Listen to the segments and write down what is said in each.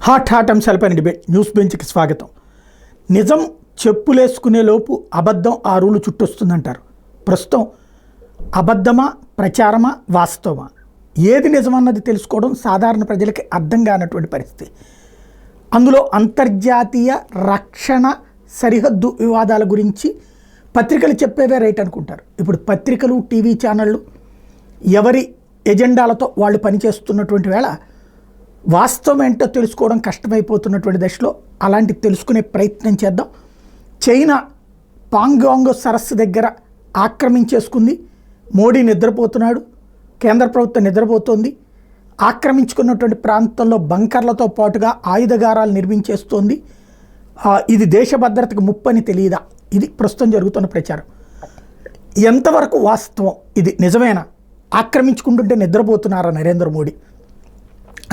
Hot అంశాలపైన debate news బెంచ్కి స్వాగతం. నిజం చెప్పులేసుకునే లోపు అబద్ధం ఆరులు చుట్టొస్తుందంటారు. ప్రస్తుతం అబద్ధమా, ప్రచారమా, వాస్తవమా, ఏది నిజమన్నది తెలుసుకోవడం సాధారణ ప్రజలకి అర్థం కానటువంటి పరిస్థితి. అందులో అంతర్జాతీయ రక్షణ సరిహద్దు వివాదాల గురించి పత్రికలు చెప్పేవే రైట్ అనుకుంటారు. ఇప్పుడు పత్రికలు, టీవీ ఛానళ్ళు ఎవరి ఎజెండాలతో వాళ్ళు పనిచేస్తున్నటువంటి వేళ వాస్తవం ఏంటో తెలుసుకోవడం కష్టమైపోతున్నటువంటి దశలో అలాంటి తెలుసుకునే ప్రయత్నం చేద్దాం. చైనా పాంగాంగ్ సరస్సు దగ్గర ఆక్రమించేసుకుంది. మోడీ నిద్రపోతున్నాడు, కేంద్ర ప్రభుత్వం నిద్రపోతోంది. ఆక్రమించుకున్నటువంటి ప్రాంతంలో బంకర్లతో పాటుగా ఆయుధగారాలు నిర్మించేస్తోంది. ఇది దేశ భద్రతకు ముప్పని తెలియదా? ఇది ప్రస్తుతం జరుగుతున్న ప్రచారం. ఎంతవరకు వాస్తవం? ఇది నిజమేనా? ఆక్రమించుకుంటుంటే నిద్రపోతున్నారా నరేంద్ర మోడీ?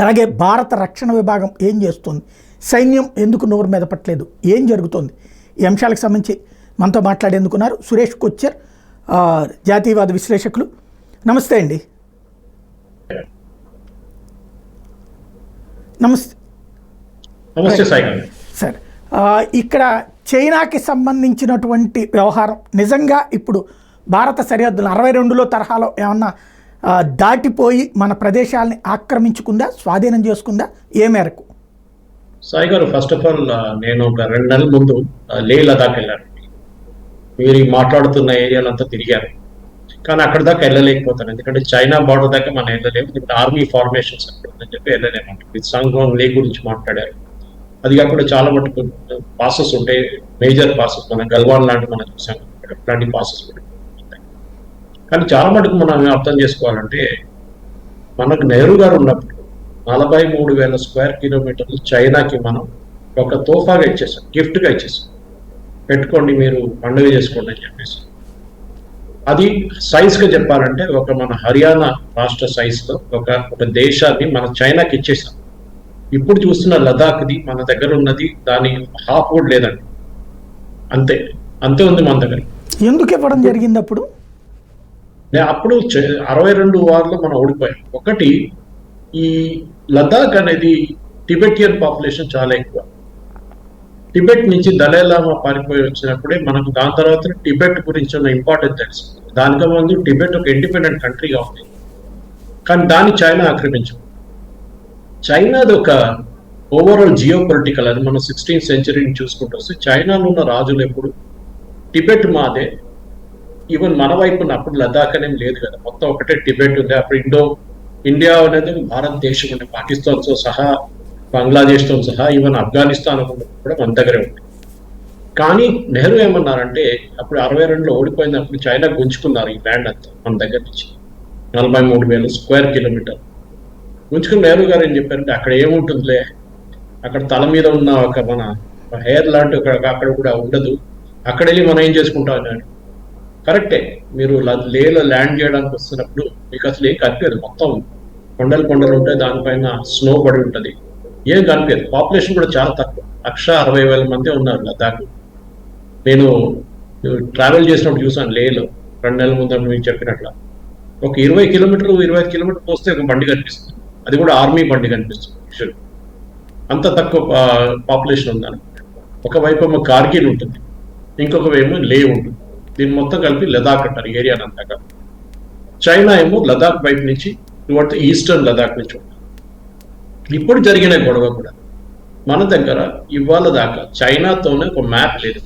అలాగే భారత రక్షణ విభాగం ఏం చేస్తుంది? సైన్యం ఎందుకు నోరు మీద పట్టలేదు? ఏం జరుగుతుంది? ఈ అంశాలకు సంబంధించి మనతో మాట్లాడేందుకున్నారు సురేష్ కొచ్చర్, జాతీయవాద విశ్లేషకులు. నమస్తే అండి. నమస్తే సార్, ఇక్కడ చైనాకి సంబంధించినటువంటి వ్యవహారం నిజంగా ఇప్పుడు భారత సరిహద్దులు 62లో తరహాలో ఏమన్నా దాటిపోయి మన ప్రదేశాలని ఆక్రమించుకుందా, స్వాధీనం చేసుకుందా? ఏ మేరకు? సాయి గారు, ఫస్ట్ ఆఫ్ ఆల్ నేను ఒక 2 నెలల ముందు లే లదాఖ్ వెళ్ళాను. మీరు మాట్లాడుతున్న ఏరియాలంతా తిరిగారు, కానీ అక్కడ దాకా వెళ్ళలేకపోతాను. ఎందుకంటే చైనా బార్డర్ దాకా మనం వెళ్ళలేము. ఇప్పుడు ఆర్మీ ఫార్మేషన్స్ అని చెప్పి వెళ్ళలేమంట. ఇది సంఘం లే గురించి మాట్లాడారు. అది కాకుండా చాలా మటుకు పాసెస్ ఉంటాయి, మేజర్ పాసెస్. మన గల్వాన్ లాంటి మనం చూసాం, ఇట్లాంటి పాసెస్ ఉంటాయి. కానీ చాలా మటుకు మనం అర్థం చేసుకోవాలంటే, మనకు నెహ్రూ గారు ఉన్నప్పుడు 43,000 స్క్వేర్ కిలోమీటర్లు చైనాకి మనం ఒక తోఫాగా ఇచ్చేసాం, గిఫ్ట్గా ఇచ్చేసాం. పెట్టుకోండి, మీరు పండుగ చేసుకోండి అని చెప్పేసి. అది సైజ్గా చెప్పాలంటే ఒక మన హర్యానా రాష్ట్ర సైజ్తో ఒక దేశాన్ని మన చైనాకి ఇచ్చేసాం. ఇప్పుడు చూస్తున్న లదాఖ్ది మన దగ్గర ఉన్నది దాని హాఫ్ కూడా లేదండి. అంతే ఉంది మన దగ్గర. ఎందుకు ఇవ్వడం జరిగింది? అప్పుడు 62 వార్లో మనం ఓడిపోయాం. ఒకటి, ఈ లదాఖ్ అనేది టిబెటియన్ పాపులేషన్ చాలా ఎక్కువ. టిబెట్ నుంచి దలైలామా పారిపోయి వచ్చినప్పుడే మనకు దాని తర్వాత టిబెట్ గురించి ఉన్న ఇంపార్టెన్స్ తెలుసు. దానికన్నా ముందు టిబెట్ ఒక ఇండిపెండెంట్ కంట్రీగా ఉంది, కానీ దాన్ని చైనా ఆక్రమించింది. చైనాది ఒక ఓవరాల్ జియో పొలిటికల్, అది మనం 16th సెంచరీని చూసుకుంటూ వస్తే చైనాలో ఉన్న రాజులు ఎప్పుడు టిబెట్ మాదే. ఈవెన్ మన వైపున అప్పుడు లదాఖ్ అనేది లేదు కదా, మొత్తం ఒకటే టిబెట్ ఉంది. అప్పుడు ఇండియా అనేది భారతదేశం ఉండే, పాకిస్తాన్తో సహా, బంగ్లాదేశ్తో సహా, ఈవెన్ ఆఫ్ఘనిస్తాన్ కూడా మన దగ్గరే ఉంది. కానీ నెహ్రూ ఏమన్నారంటే, అప్పుడు 62లో ఓడిపోయినప్పుడు చైనా గుంజుకున్నారు ఈ ల్యాండ్ అంతా మన దగ్గర నుంచి, 43,000 స్క్వేర్ కిలోమీటర్ గుంజుకుని నెహ్రూ గారు ఏం చెప్పారంటే, అక్కడ ఏముంటుందిలే, అక్కడ తల మీద ఉన్న ఒక మన హెయిర్ లాంటి అక్కడ కూడా ఉండదు, అక్కడ వెళ్ళి మనం ఏం చేసుకుంటాం అన్నాడు. కరెక్టే, మీరు లేలో ల్యాండ్ చేయడానికి వస్తున్నప్పుడు మీకు అసలు ఏం కనిపించదు. మొత్తం కొండలు ఉంటాయి, దానిపైన స్నో పడి ఉంటుంది, ఏం కనిపించదు. పాపులేషన్ కూడా చాలా తక్కువ, 160,000 మంది ఉన్నారు లదాఖ్. నేను ట్రావెల్ చేసినప్పుడు చూసాను లేలో 2 నెలల ముందు మీరు చెప్పినట్లు. ఒక 25 కిలోమీటర్లు పోస్తే ఒక బండి కనిపిస్తుంది, అది కూడా ఆర్మీ బండి కనిపిస్తుంది. అంత తక్కువ పాపులేషన్ ఉందని. ఒకవైపు ఏమో కార్గిల్ ఉంటుంది, ఇంకొక ఏమో లే ఉంటుంది. దీన్ని మొత్తం కలిపి లదాఖ్ అంటారు ఏరియానంతగా. చైనా ఏమో లదాఖ్ వైపు నుంచి టువర్డ్ ఈస్టర్న్ లదాఖ్ నుంచి ఉంటుంది. ఇప్పుడు జరిగిన గొడవ కూడా మన దగ్గర ఇవాళ దాకా చైనాతోనే ఒక మ్యాప్ లేదు.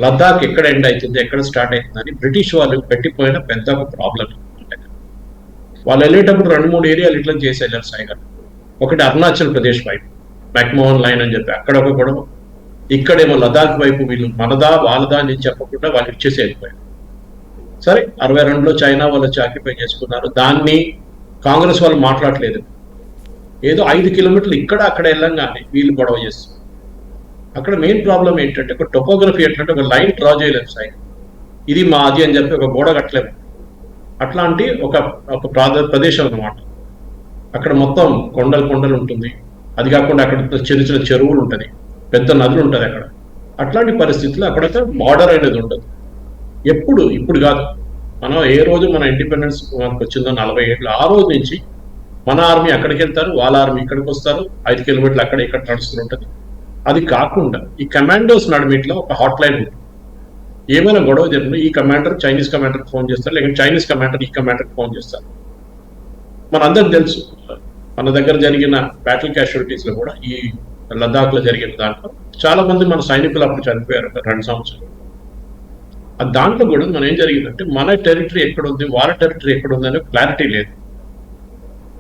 లదాఖ్ ఎక్కడ ఎండ్ అవుతుంది, ఎక్కడ స్టార్ట్ అవుతుందని బ్రిటిష్ వాళ్ళు పెట్టిపోయిన పెద్ద ఒక ప్రాబ్లం. వాళ్ళు వెళ్ళేటప్పుడు 2-3 ఏరియాలు ఇట్లా చేసి వెళ్ళారు సాయి గారు. ఒకటి అరుణాచల్ ప్రదేశ్ వైపు మెక్మోహన్ లైన్ అని చెప్పి అక్కడ ఒక గొడవ, ఇక్కడేమో లదాఖ్ వైపు వీళ్ళు మనదా వాళ్ళదా అని చెప్పకుండా వాళ్ళు ఇచ్చేసి వెళ్ళిపోయారు. సరే, 62లో చైనా వాళ్ళు ఆక్యుపై చేసుకున్నారు. దాన్ని కాంగ్రెస్ వాళ్ళు మాట్లాడలేదు. ఏదో 5 కిలోమీటర్లు ఇక్కడ అక్కడ వెళ్ళంగానే వీళ్ళు గొడవ చేస్తారు. అక్కడ మెయిన్ ప్రాబ్లం ఏంటంటే, ఒక టొపోగ్రఫీ ఏంటంటే ఒక లైన్ డ్రా చేయలేదు సాయి, ఇది మాది అని చెప్పి ఒక గోడ కట్టలేదు. అట్లాంటి ఒక ప్రదేశం అన్నమాట. అక్కడ మొత్తం కొండలు ఉంటుంది. అది కాకుండా అక్కడ చిన్న చెరువులు ఉంటుంది, పెద్ద నదులు ఉంటుంది అక్కడ. అట్లాంటి పరిస్థితుల్లో అక్కడైతే బార్డర్ అనేది ఉండదు. ఇప్పుడు కాదు, మనం ఏ రోజు మన ఇండిపెండెన్స్ మనకు వచ్చిందో 40 ఏళ్ళు, ఆ రోజు నుంచి మన ఆర్మీ అక్కడికి వెళ్తారు, వాళ్ళ ఆర్మీ ఇక్కడికి వస్తారు, 5 కిలోమీటర్లు అక్కడ ఇక్కడ నడుస్తుంటది. అది కాకుండా ఈ కమాండోస్ నడుమిట్లో ఒక హాట్ లైన్ ఉంటుంది. ఏమైనా గొడవ జరిగిన ఈ కమాండర్ చైనీస్ కమాండర్కి ఫోన్ చేస్తారు, లేకపోతే చైనీస్ కమాండర్ ఈ కమాండర్కి ఫోన్ చేస్తారు. మనందరికి తెలుసు మన దగ్గర జరిగిన బ్యాటిల్ క్యాషువాలిటీస్ లో కూడా ఈ లద్దాఖ్ లో జరిగిన దాంట్లో చాలా మంది మన సైనికులు అప్పుడు చనిపోయారు 2 సంవత్సరాలు. దాంట్లో కూడా మనం ఏం జరిగిందంటే మన టెరిటరీ ఎక్కడ ఉంది, వాళ్ళ టెరిటరీ ఎక్కడ ఉంది అనే క్లారిటీ లేదు.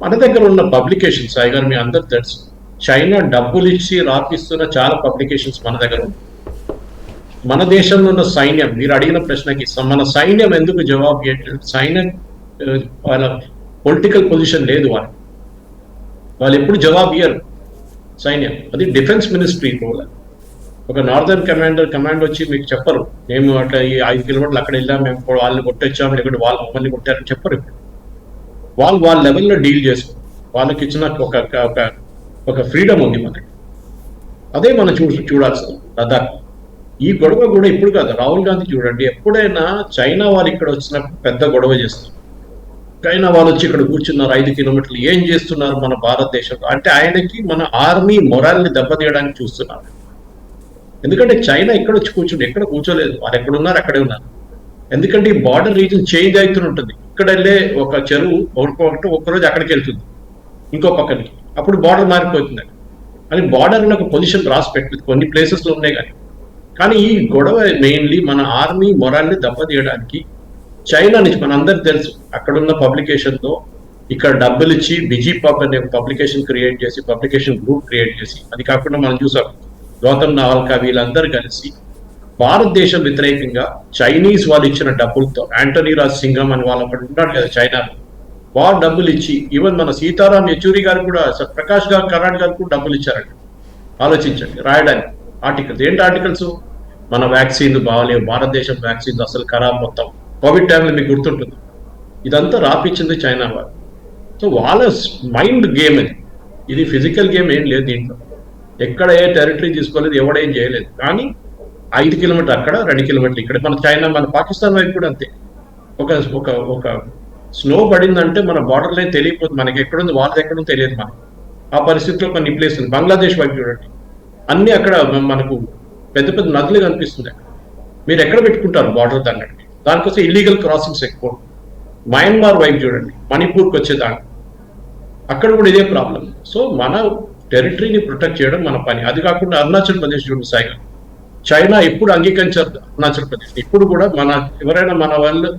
మన దగ్గర ఉన్న పబ్లికేషన్స్ సాయి గారు మీ అందరు తెలుసు, చైనా డబ్బులు ఇచ్చి రాపిస్తున్న చాలా పబ్లికేషన్స్ మన దగ్గర ఉంది. మన దేశంలో ఉన్న సైన్యం, మీరు అడిగిన ప్రశ్నకి మన సైన్యం ఎందుకు జవాబు ఇవ్వట్లేదు? సైన్యం వాళ్ళ పొలిటికల్ పొజిషన్ లేదు, వాళ్ళు ఎప్పుడు జవాబు ఇయ్యరు సైన్యం. అది డిఫెన్స్ మినిస్ట్రీ రోల్. ఒక నార్దర్న్ కమాండ్ వచ్చి మీకు చెప్పరు, మేము అట్లా ఈ 5 కిలోమీటర్లు అక్కడ వెళ్ళాం, మేము వాళ్ళని కొట్టొచ్చాము, లేకపోతే వాళ్ళు మమ్మల్ని కొట్టారని చెప్పరు. వాళ్ళు వాళ్ళ లెవెల్లో డీల్ చేసుకో, వాళ్ళకి ఇచ్చిన ఒక ఫ్రీడమ్ ఉంది మనకి. అదే మనం చూడాల్సింది లదాఖ్. ఈ గొడవ కూడా ఇప్పుడు కాదు, రాహుల్ గాంధీ చూడండి, ఎప్పుడైనా చైనా వాళ్ళు ఇక్కడ వచ్చినప్పుడు పెద్ద గొడవ చేస్తారు. చైనా వాళ్ళు వచ్చి ఇక్కడ కూర్చున్నారు 5 కిలోమీటర్లు, ఏం చేస్తున్నారు మన భారతదేశంలో అంటే ఆయనకి మన ఆర్మీ మొరాల్ని దెబ్బతీయడానికి చూస్తున్నారు. ఎందుకంటే చైనా ఇక్కడ వచ్చి కూర్చుంటే ఎక్కడ కూర్చోలేదు, వాళ్ళు ఎక్కడున్నారు అక్కడే ఉన్నారు. ఎందుకంటే ఈ బార్డర్ రీజన్ చేంజ్ అవుతూ ఉంటుంది. ఇక్కడ వెళ్ళే ఒక చెరువు ఒక్కరోజు అక్కడికి వెళ్తుంది ఇంకో పక్కనికి, అప్పుడు బార్డర్ మారిపోతుంది. అని బార్డర్ ఒక పొజిషన్ రాసి పెట్టలేదు, కొన్ని ప్లేసెస్లో ఉన్నాయి. కానీ ఈ గొడవ మెయిన్లీ మన ఆర్మీ మొరాల్ని దెబ్బతీయడానికి చైనా నుంచి మన అందరికి తెలుసు, అక్కడున్న పబ్లికేషన్తో ఇక్కడ డబ్బులు ఇచ్చి బిజీపాప్ అనే పబ్లికేషన్ క్రియేట్ చేసి, పబ్లికేషన్ గ్రూప్ క్రియేట్ చేసి, అది కాకుండా మనం చూసాం గౌతమ్ నావల్కా వీళ్ళందరూ కలిసి భారతదేశం వ్యతిరేకంగా చైనీస్ వాళ్ళు ఇచ్చిన డబ్బులతో, యాంటనీ రాజ్ సింఘం అని వాళ్ళు అక్కడ ఉంటాడు కదా చైనాలో, వాళ్ళు డబ్బులు ఇచ్చి, ఈవెన్ మన సీతారాం యెచూరి గారు కూడా, ప్రకాష్ గారు కరాడ్ గారు కూడా డబ్బులు ఇచ్చారండి. ఆలోచించండి, రాయడానికి ఆర్టికల్స్. ఏంటి ఆర్టికల్స్? మన వ్యాక్సిన్ బాగాలేవు, భారతదేశం వ్యాక్సిన్ అసలు ఖరాబ్, మొత్తం కోవిడ్ టైంలో మీకు గుర్తుంటుంది. ఇదంతా రాపిచ్చింది చైనా వాళ్ళు. సో వాళ్ళ మైండ్ గేమ్ అది, ఇది ఫిజికల్ గేమ్ ఏం లేదు దీంట్లో. ఎక్కడ ఏ టెరిటరీ తీసుకోలేదు, ఎవడేం చేయలేదు. కానీ 5 కిలోమీటర్ అక్కడ, 2 కిలోమీటర్లు ఇక్కడ. మన చైనా, మన పాకిస్తాన్ వైపు కూడా అంతే. ఒక స్నో పడిందంటే మన బార్డర్ లైన్ తెలియకపోతుంది, మనకి ఎక్కడుంది వాళ్ళది ఎక్కడుంది తెలియదు మనకి. ఆ పరిస్థితిలో కొన్ని ప్లేస్ ఉంది. బంగ్లాదేశ్ వైపు చూడండి, అన్ని అక్కడ మనకు పెద్ద పెద్ద నదులు కనిపిస్తుంది. అక్కడ మీరు ఎక్కడ పెట్టుకుంటారు బార్డర్ దాన్ని? దానికోసం ఇల్లీగల్ క్రాసింగ్స్ ఎక్కువ. మయన్మార్ వైపు చూడండి, మణిపూర్కి వచ్చేదాన్ని, అక్కడ కూడా ఇదే ప్రాబ్లం. సో మన టెరిటరీని ప్రొటెక్ట్ చేయడం మన పని. అది కాకుండా అరుణాచల్ ప్రదేశ్ చూడండి సాయిగా, చైనా ఎప్పుడు అంగీకరించారు అరుణాచల్ ప్రదేశ్. ఇప్పుడు కూడా ఎవరైనా మన వాళ్ళు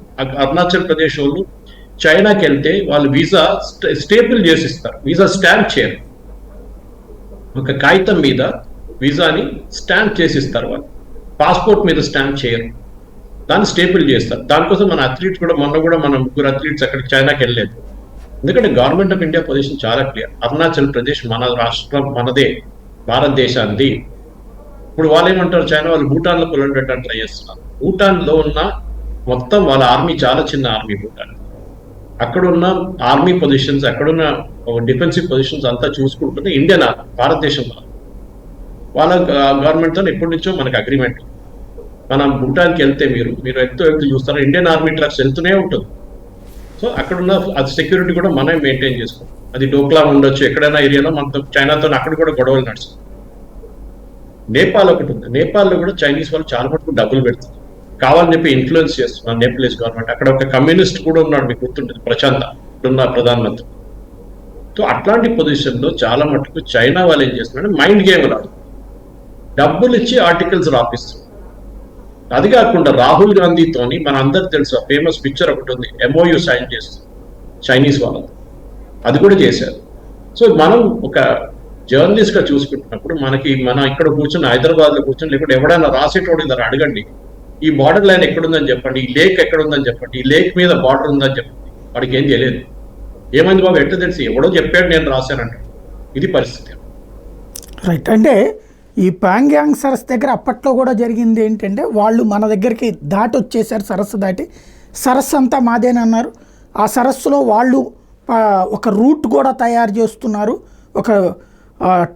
అరుణాచల్ ప్రదేశ్ వాళ్ళు చైనాకి వెళ్తే వాళ్ళు వీసా స్టేపుల్ చేసి ఇస్తారు, వీసా స్టాంప్ చేయరు. ఒక కాగితం మీద వీసాని స్టాంప్ చేసి ఇస్తారు వాళ్ళు, పాస్పోర్ట్ మీద స్టాంప్ చేయరు, దాన్ని స్టేపుల్ చేస్తారు. దానికోసం మన అథ్లీట్స్ కూడా, మొన్న కూడా మన 3 అథ్లీట్స్ అక్కడికి చైనాకి వెళ్ళలేదు. ఎందుకంటే గవర్నమెంట్ ఆఫ్ ఇండియా పొజిషన్ చాలా క్లియర్, అరుణాచల్ ప్రదేశ్ మన రాష్ట్రం, మనదే, భారతదేశాన్ని. ఇప్పుడు వాళ్ళు ఏమంటారు, చైనా వాళ్ళు భూటాన్లో పొలం పెట్టడానికి ట్రై చేస్తున్నారు. భూటాన్లో ఉన్న మొత్తం వాళ్ళ ఆర్మీ చాలా చిన్న ఆర్మీ భూటాన్. అక్కడున్న ఆర్మీ పొజిషన్స్, అక్కడున్న డిఫెన్సివ్ పొజిషన్స్ అంతా చూసుకుంటుంది ఇండియన్ ఆర్మీ, భారతదేశంలో. వాళ్ళ గవర్నమెంట్తో ఎప్పటి నుంచో మనకు అగ్రిమెంట్. మనం భూటాన్కి వెళ్తే మీరు ఎంతో చూస్తారు, ఇండియన్ ఆర్మీ ట్రక్స్ వెళ్తూనే ఉంటుంది. సో అక్కడున్న అది సెక్యూరిటీ కూడా మనం మెయింటైన్ చేసుకోం. అది డోక్లా ఉండొచ్చు, ఎక్కడైనా ఏరియాలో మనతో చైనాతో అక్కడ కూడా గొడవలు నడుస్తుంది. నేపాల్ ఒకటి ఉంది, నేపాల్లో కూడా చైనీస్ వాళ్ళు చాలా మటుకు డబ్బులు పెడుతుంది, కావాలని చెప్పి ఇన్ఫ్లుయెన్స్ చేస్తున్నారు నేపాలీస్ గవర్నమెంట్. అక్కడ ఒక కమ్యూనిస్ట్ కూడా ఉన్నాడు, మీకు గుర్తుంటుంది, ప్రశాంత్, ఇప్పుడున్న ప్రధానమంత్రి. సో అట్లాంటి పొజిషన్లో చాలా మటుకు చైనా వాళ్ళు ఏం చేస్తున్నారంటే మైండ్ గేమ్ రాదు, డబ్బులు ఇచ్చి ఆర్టికల్స్ రాపిస్తుంది. అది కాకుండా రాహుల్ గాంధీతోని మన అందరికి తెలుసు ఫేమస్ పిక్చర్ ఒకటి ఉంది, MOU సైన్ చేస్తుంది చైనీస్ వాళ్ళతో, అది కూడా చేశారు. సో మనం ఒక జర్నలిస్ట్ గా చూసుకుంటున్నప్పుడు మన ఇక్కడ కూర్చొని, హైదరాబాద్ లో కూర్చొని, లేకుంటే ఎవడైనా రాసేటోడు ఇద్దరు అడగండి, ఈ బార్డర్ లైన్ ఎక్కడుందని చెప్పండి, ఈ లేక్ ఎక్కడుందని చెప్పండి, ఈ లేక్ మీద బార్డర్ ఉందని చెప్పండి, వాడికి ఏం తెలియదు. ఏమైంది బాబు ఎట్లా తెలిసి, ఎవడో చెప్పాడు నేను రాశానంట. ఇది పరిస్థితి. రైట్. అంటే ఈ ప్యాంగ్యాంగ్ సరస్సు దగ్గర అప్పట్లో కూడా జరిగింది ఏంటంటే, వాళ్ళు మన దగ్గరికి దాటి వచ్చేసారు, సరస్సు దాటి, సరస్సు అంతా మాదేనన్నారు. ఆ సరస్సులో వాళ్ళు ఒక రూట్ కూడా తయారు చేస్తున్నారు, ఒక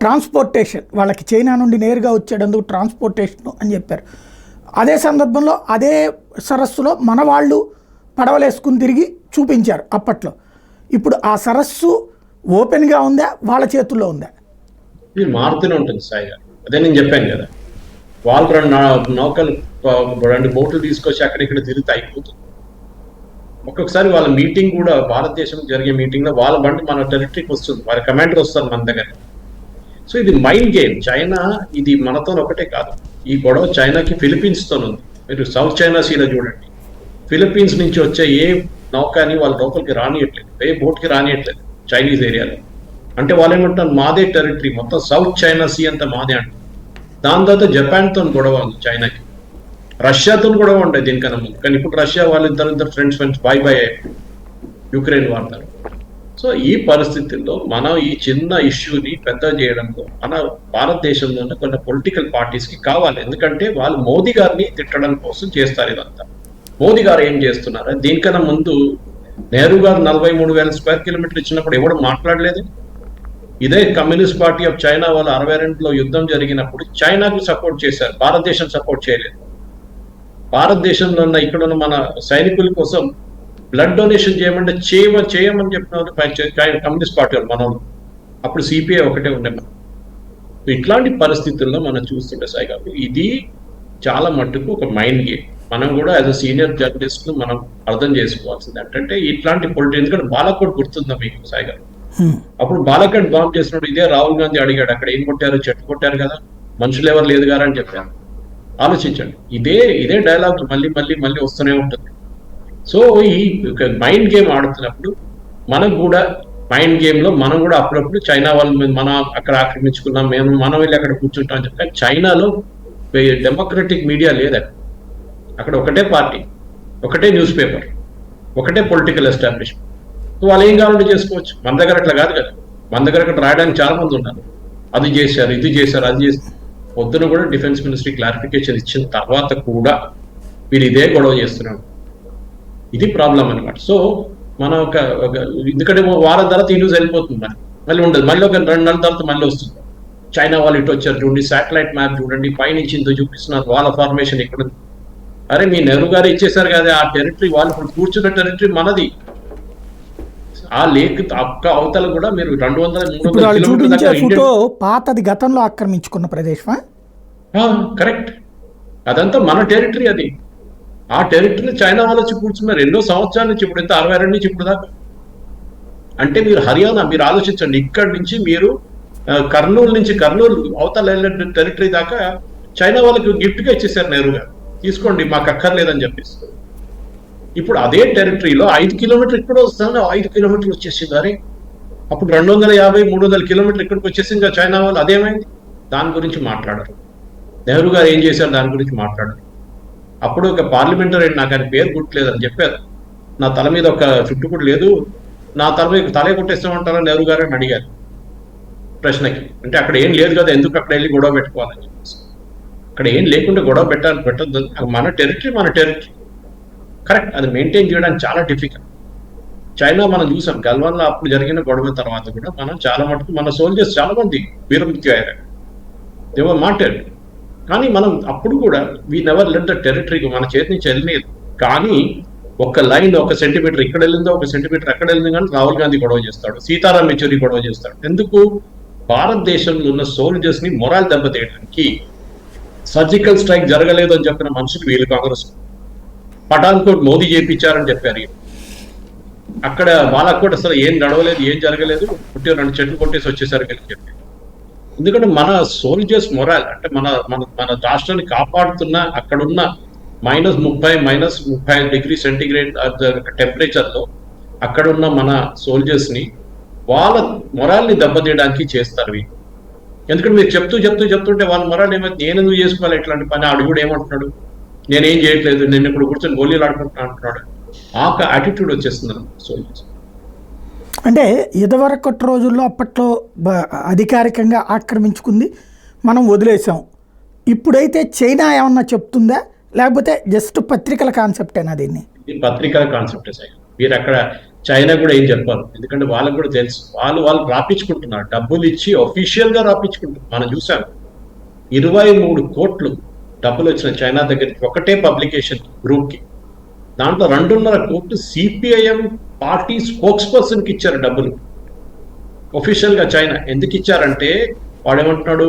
ట్రాన్స్పోర్టేషన్, వాళ్ళకి చైనా నుండి నేరుగా వచ్చేటందుకు ట్రాన్స్పోర్టేషన్ అని చెప్పారు. అదే సందర్భంలో అదే సరస్సులో మన వాళ్ళు పడవలేసుకుని తిరిగి చూపించారు అప్పట్లో. ఇప్పుడు ఆ సరస్సు ఓపెన్గా ఉందా, వాళ్ళ చేతుల్లో ఉందా? ఇది మారుతూనే ఉంటుంది సాయి గారు. అదే నేను చెప్పాను కదా, వాళ్ళు నౌకలు 2 బోట్లు తీసుకొచ్చి అక్కడిక్కడ తిరిగితే అయిపోతుంది. ఒక్కొక్కసారి వాళ్ళ మీటింగ్ కూడా, భారతదేశం జరిగే మీటింగ్ లో వాళ్ళ బండి మన టెరిటరీకి వస్తుంది, వాళ్ళ కమాండర్ వస్తారు మన దగ్గర. సో ఇది మైండ్ గేమ్. చైనా ఇది మనతో ఒకటే కాదు, ఈ గొడవ చైనాకి ఫిలిప్పీన్స్ తో ఉంది. మీరు సౌత్ చైనా సీలో చూడండి, ఫిలిప్పీన్స్ నుంచి వచ్చే ఏ నౌకాని వాళ్ళ లోపలికి రానియట్లేదు, ఏ బోట్కి రానియట్లేదు చైనీస్ ఏరియాలో. అంటే వాళ్ళు ఏమంటారు, మాదే టెరిటరీ, మొత్తం సౌత్ చైనా సీ అంతా మాదే అంటారు. దాని తర్వాత జపాన్తో గొడవ ఉంది చైనాకి, రష్యాతో గొడవ ఉండే దీనికన్నా ముందు. కానీ ఇప్పుడు రష్యా వాళ్ళు ఇద్దరు ఫ్రెండ్స్ బాయ్ బాయ్ అయిపోయి యుక్రెయిన్ వాడతారు. సో ఈ పరిస్థితుల్లో మనం ఈ చిన్న ఇష్యూని పెద్ద చేయడంలో మన భారతదేశంలోనే కొన్ని పొలిటికల్ పార్టీస్కి కావాలి. ఎందుకంటే వాళ్ళు మోదీ గారిని తిట్టడం కోసం చేస్తారు ఇదంతా. మోదీ గారు ఏం చేస్తున్నారు? దీనికన్నా ముందు నెహ్రూ గారు 43,000 స్క్వేర్ కిలోమీటర్ ఇచ్చినప్పుడు ఎవరు మాట్లాడలేదు. ఇదే కమ్యూనిస్ట్ పార్టీ ఆఫ్ చైనా వాళ్ళు 62లో యుద్ధం జరిగినప్పుడు చైనాకు సపోర్ట్ చేశారు, భారతదేశం సపోర్ట్ చేయలేదు. భారతదేశంలో ఉన్న ఇక్కడ ఉన్న మన సైనికుల కోసం బ్లడ్ డొనేషన్ చేయమంటే చేయమని చెప్పిన కమ్యూనిస్ట్ పార్టీ వాళ్ళు మనం. అప్పుడు సిపిఐ ఒకటే ఉండే మనం. ఇట్లాంటి పరిస్థితుల్లో మనం చూస్తుంటే సాయి గారు, ఇది చాలా మట్టుకు ఒక మైండ్ గేమ్. మనం కూడా యాజ్ అ సీనియర్ జర్నలిస్ట్ మనం అర్థం చేసుకోవాల్సింది ఏంటంటే ఇట్లాంటి పొలిటిక్స్. ఎందుకంటే బాలకోట్ గుర్తుందా మీకు సాయి గారు? అప్పుడు బాలకోట్ బాంబ్ చేసినప్పుడు ఇదే రాహుల్ గాంధీ అడిగాడు, అక్కడ ఏం కొట్టారు, చెట్టు కొట్టారు కదా, మనుషులు ఎవరు లేదు గారా అని చెప్పారు. ఆలోచించండి, ఇదే డైలాగ్ మళ్ళీ మళ్ళీ మళ్ళీ వస్తూనే ఉంటుంది. సో ఈ మైండ్ గేమ్ ఆడుతున్నప్పుడు మనం కూడా మైండ్ గేమ్ లో మనం కూడా అప్పుడప్పుడు చైనా వాళ్ళు మనం అక్కడ ఆక్రమించుకున్నాం, మనం వెళ్ళి అక్కడ కూర్చుంటాం అని చెప్పి. చైనాలో డెమోక్రటిక్ మీడియా లేదు. అక్కడ ఒకటే పార్టీ, ఒకటే న్యూస్ పేపర్, ఒకటే పొలిటికల్ ఎస్టాబ్లిష్మెంట్. వాళ్ళు ఏం కావాలంటే చేసుకోవచ్చు. మన దగ్గర అట్లా కాదు కదా. మన దగ్గర అక్కడ రాయడానికి చాలా మంది ఉన్నారు, అది చేశారు, ఇది చేశారు, అది చేశారు. పొద్దున కూడా డిఫెన్స్ మినిస్ట్రీ క్లారిఫికేషన్ ఇచ్చిన తర్వాత కూడా వీళ్ళు ఇదే గొడవ చేస్తున్నాడు. ఇది ప్రాబ్లం అనమాట. సో మనం ఎందుకంటే వారం తర్వాత ఈ న్యూస్ వెళ్ళిపోతుంది, మళ్ళీ ఉండదు. మళ్ళీ ఒక 2 నెలల తర్వాత మళ్ళీ వస్తుంది, చైనా వాళ్ళు ఇటు వచ్చారు చూడండి, శాటిలైట్ మ్యాప్ చూడండి, పైనుంచి ఇంత చూపిస్తున్నారు, వాళ్ళ ఫార్మేషన్ ఇక్కడ. అరే మీ నెహ్రూ గారు ఇచ్చేసారు కదా ఆ టెరిటరీ, వాళ్ళు ఇప్పుడు కూర్చున్న టెరిటరీ మనది. ఆ లేక్ అక్క అవతల కూడా మీరు 200-300 కిలోమీటర్ల పాతది, గతంలో ఆక్రమించుకున్న ప్రదేశమా? కరెక్ట్, అదంతా మన టెరిటరీ. అది ఆ టెరిటరీ చైనా వాళ్ళు వచ్చి కూర్చున్నారు ఎన్నో సంవత్సరాల నుంచి. ఇప్పుడు ఎంత 62 నుంచి ఇప్పుడు దాకా. అంటే మీరు హర్యానా మీరు ఆలోచించండి, ఇక్కడి నుంచి మీరు కర్నూలు అవతల టెరిటరీ దాకా చైనా వాళ్ళకి గిఫ్ట్గా ఇచ్చేసారు నెహ్రూ గారు, తీసుకోండి మాకు అక్కర్లేదని చెప్పేసి. ఇప్పుడు అదే టెరిటరీలో 5 కిలోమీటర్ ఇక్కడ వస్తాను, 5 కిలోమీటర్లు వచ్చేసింది. అరే అప్పుడు 250-300 కిలోమీటర్లు ఇక్కడికి వచ్చేసింది చైనా వాళ్ళు. అదేమైంది? దాని గురించి మాట్లాడరు. నెహ్రూ గారు ఏం చేశారు దాని గురించి మాట్లాడరు. అప్పుడు ఒక పార్లమెంటరీ, నాకు ఆయన పేరు గుర్తులేదని చెప్పారు, నా తల మీద ఒక చుట్టు కూడా లేదు, నా తల మీద తలే కొట్టేస్తామంటారా నెహ్రూ గారు అని అడిగారు ప్రశ్నకి. అంటే అక్కడ ఏం లేదు కదా, ఎందుకు అక్కడ వెళ్ళి గొడవ పెట్టుకోవాలని చెప్పేసి. అక్కడ ఏం లేకుండా గొడవ పెట్టద్దు, మన టెరిటరీ కరెక్ట్. అది మెయింటైన్ చేయడానికి చాలా డిఫికల్ట్. చైనా మనం చూసాం గల్వాన్లో అప్పుడు జరిగిన గొడవ తర్వాత కూడా మనం చాలా మటుకు మన సోల్జర్స్ చాలా మంది వీరమృత్యు అయ్యారు, దేవర్ మాట్లాడు. కానీ మనం అప్పుడు కూడా we never let the territory మన చేతి నుంచి వెళ్ళలేదు. కానీ ఒక లైన్ 1 సెంటీమీటర్ ఇక్కడ వెళ్ళిందో 1 సెంటీమీటర్ అక్కడ వెళ్ళింది కానీ రాహుల్ గాంధీ గొడవ చేస్తాడు, సీతారాం యెచూరి గొడవ చేస్తాడు. ఎందుకు? భారతదేశంలో ఉన్న సోల్జర్స్ ని మొరాల్ దెబ్బతీయడానికి. సర్జికల్ స్ట్రైక్ జరగలేదు అని చెప్పిన మనుషులు వీళ్ళు కాంగ్రెస్. పఠాన్కోట్ మోదీ చేయించారని చెప్పారు. అక్కడ బాలాకోట్ అసలు ఏం నడవలేదు, ఏం జరగలేదు, 2 చెట్లు కొట్టేసి వచ్చేసారు అని చెప్పి. ఎందుకంటే మన సోల్జర్స్ మొరాల్, అంటే మన రాష్ట్రాన్ని కాపాడుతున్న అక్కడున్న -30 డిగ్రీ సెంటిగ్రేడ్ టెంపరేచర్లో అక్కడున్న మన సోల్జర్స్ ని వాళ్ళ మొరాల్ని దెబ్బతీయడానికి చేస్తారు వీళ్ళు. ఎందుకంటే మీరు చెప్తుంటే వాళ్ళ మొరాల్ ఏమైతే, నేను ఎందుకు చేసుకోవాలి ఇట్లాంటి పని, ఆడు కూడా ఏమంటున్నాడు, నేనేం చేయట్లేదు, నేను ఇప్పుడు కూర్చొని గోళీలు ఆడుకుంటున్నా అంటున్నాడు. ఆ యాటిట్యూడ్ వచ్చేస్తుంది సోల్జర్స్. అంటే ఇదివరకటి రోజుల్లో అప్పట్లో అధికారికంగా ఆక్రమించుకుంది, మనం వదిలేసాం. ఇప్పుడైతే చైనా ఏమన్నా చెప్తుందా, లేకపోతే జస్ట్ పత్రికల కాన్సెప్టేనా? దీన్ని పత్రికల కాన్సెప్టే సార్. మీరు అక్కడ చైనా కూడా ఏం చెప్పారు, ఎందుకంటే వాళ్ళకు కూడా తెలుసు, వాళ్ళు రాపించుకుంటున్నారు, డబ్బులు ఇచ్చి ఒఫీషియల్ గా రాపించుకుంటున్నారు. మనం చూసాం 23 కోట్లు డబ్బులు వచ్చిన చైనా దగ్గరికి ఒకటే పబ్లికేషన్ గ్రూప్ కి. దాంట్లో 2.5 కోట్లు సిపిఐఎం పార్టీ స్పోక్స్ పర్సన్ కి ఇచ్చారు డబ్బులు. ఒఫీషియల్ గా చైనా ఎందుకు ఇచ్చారంటే వాడు ఏమంటున్నాడు,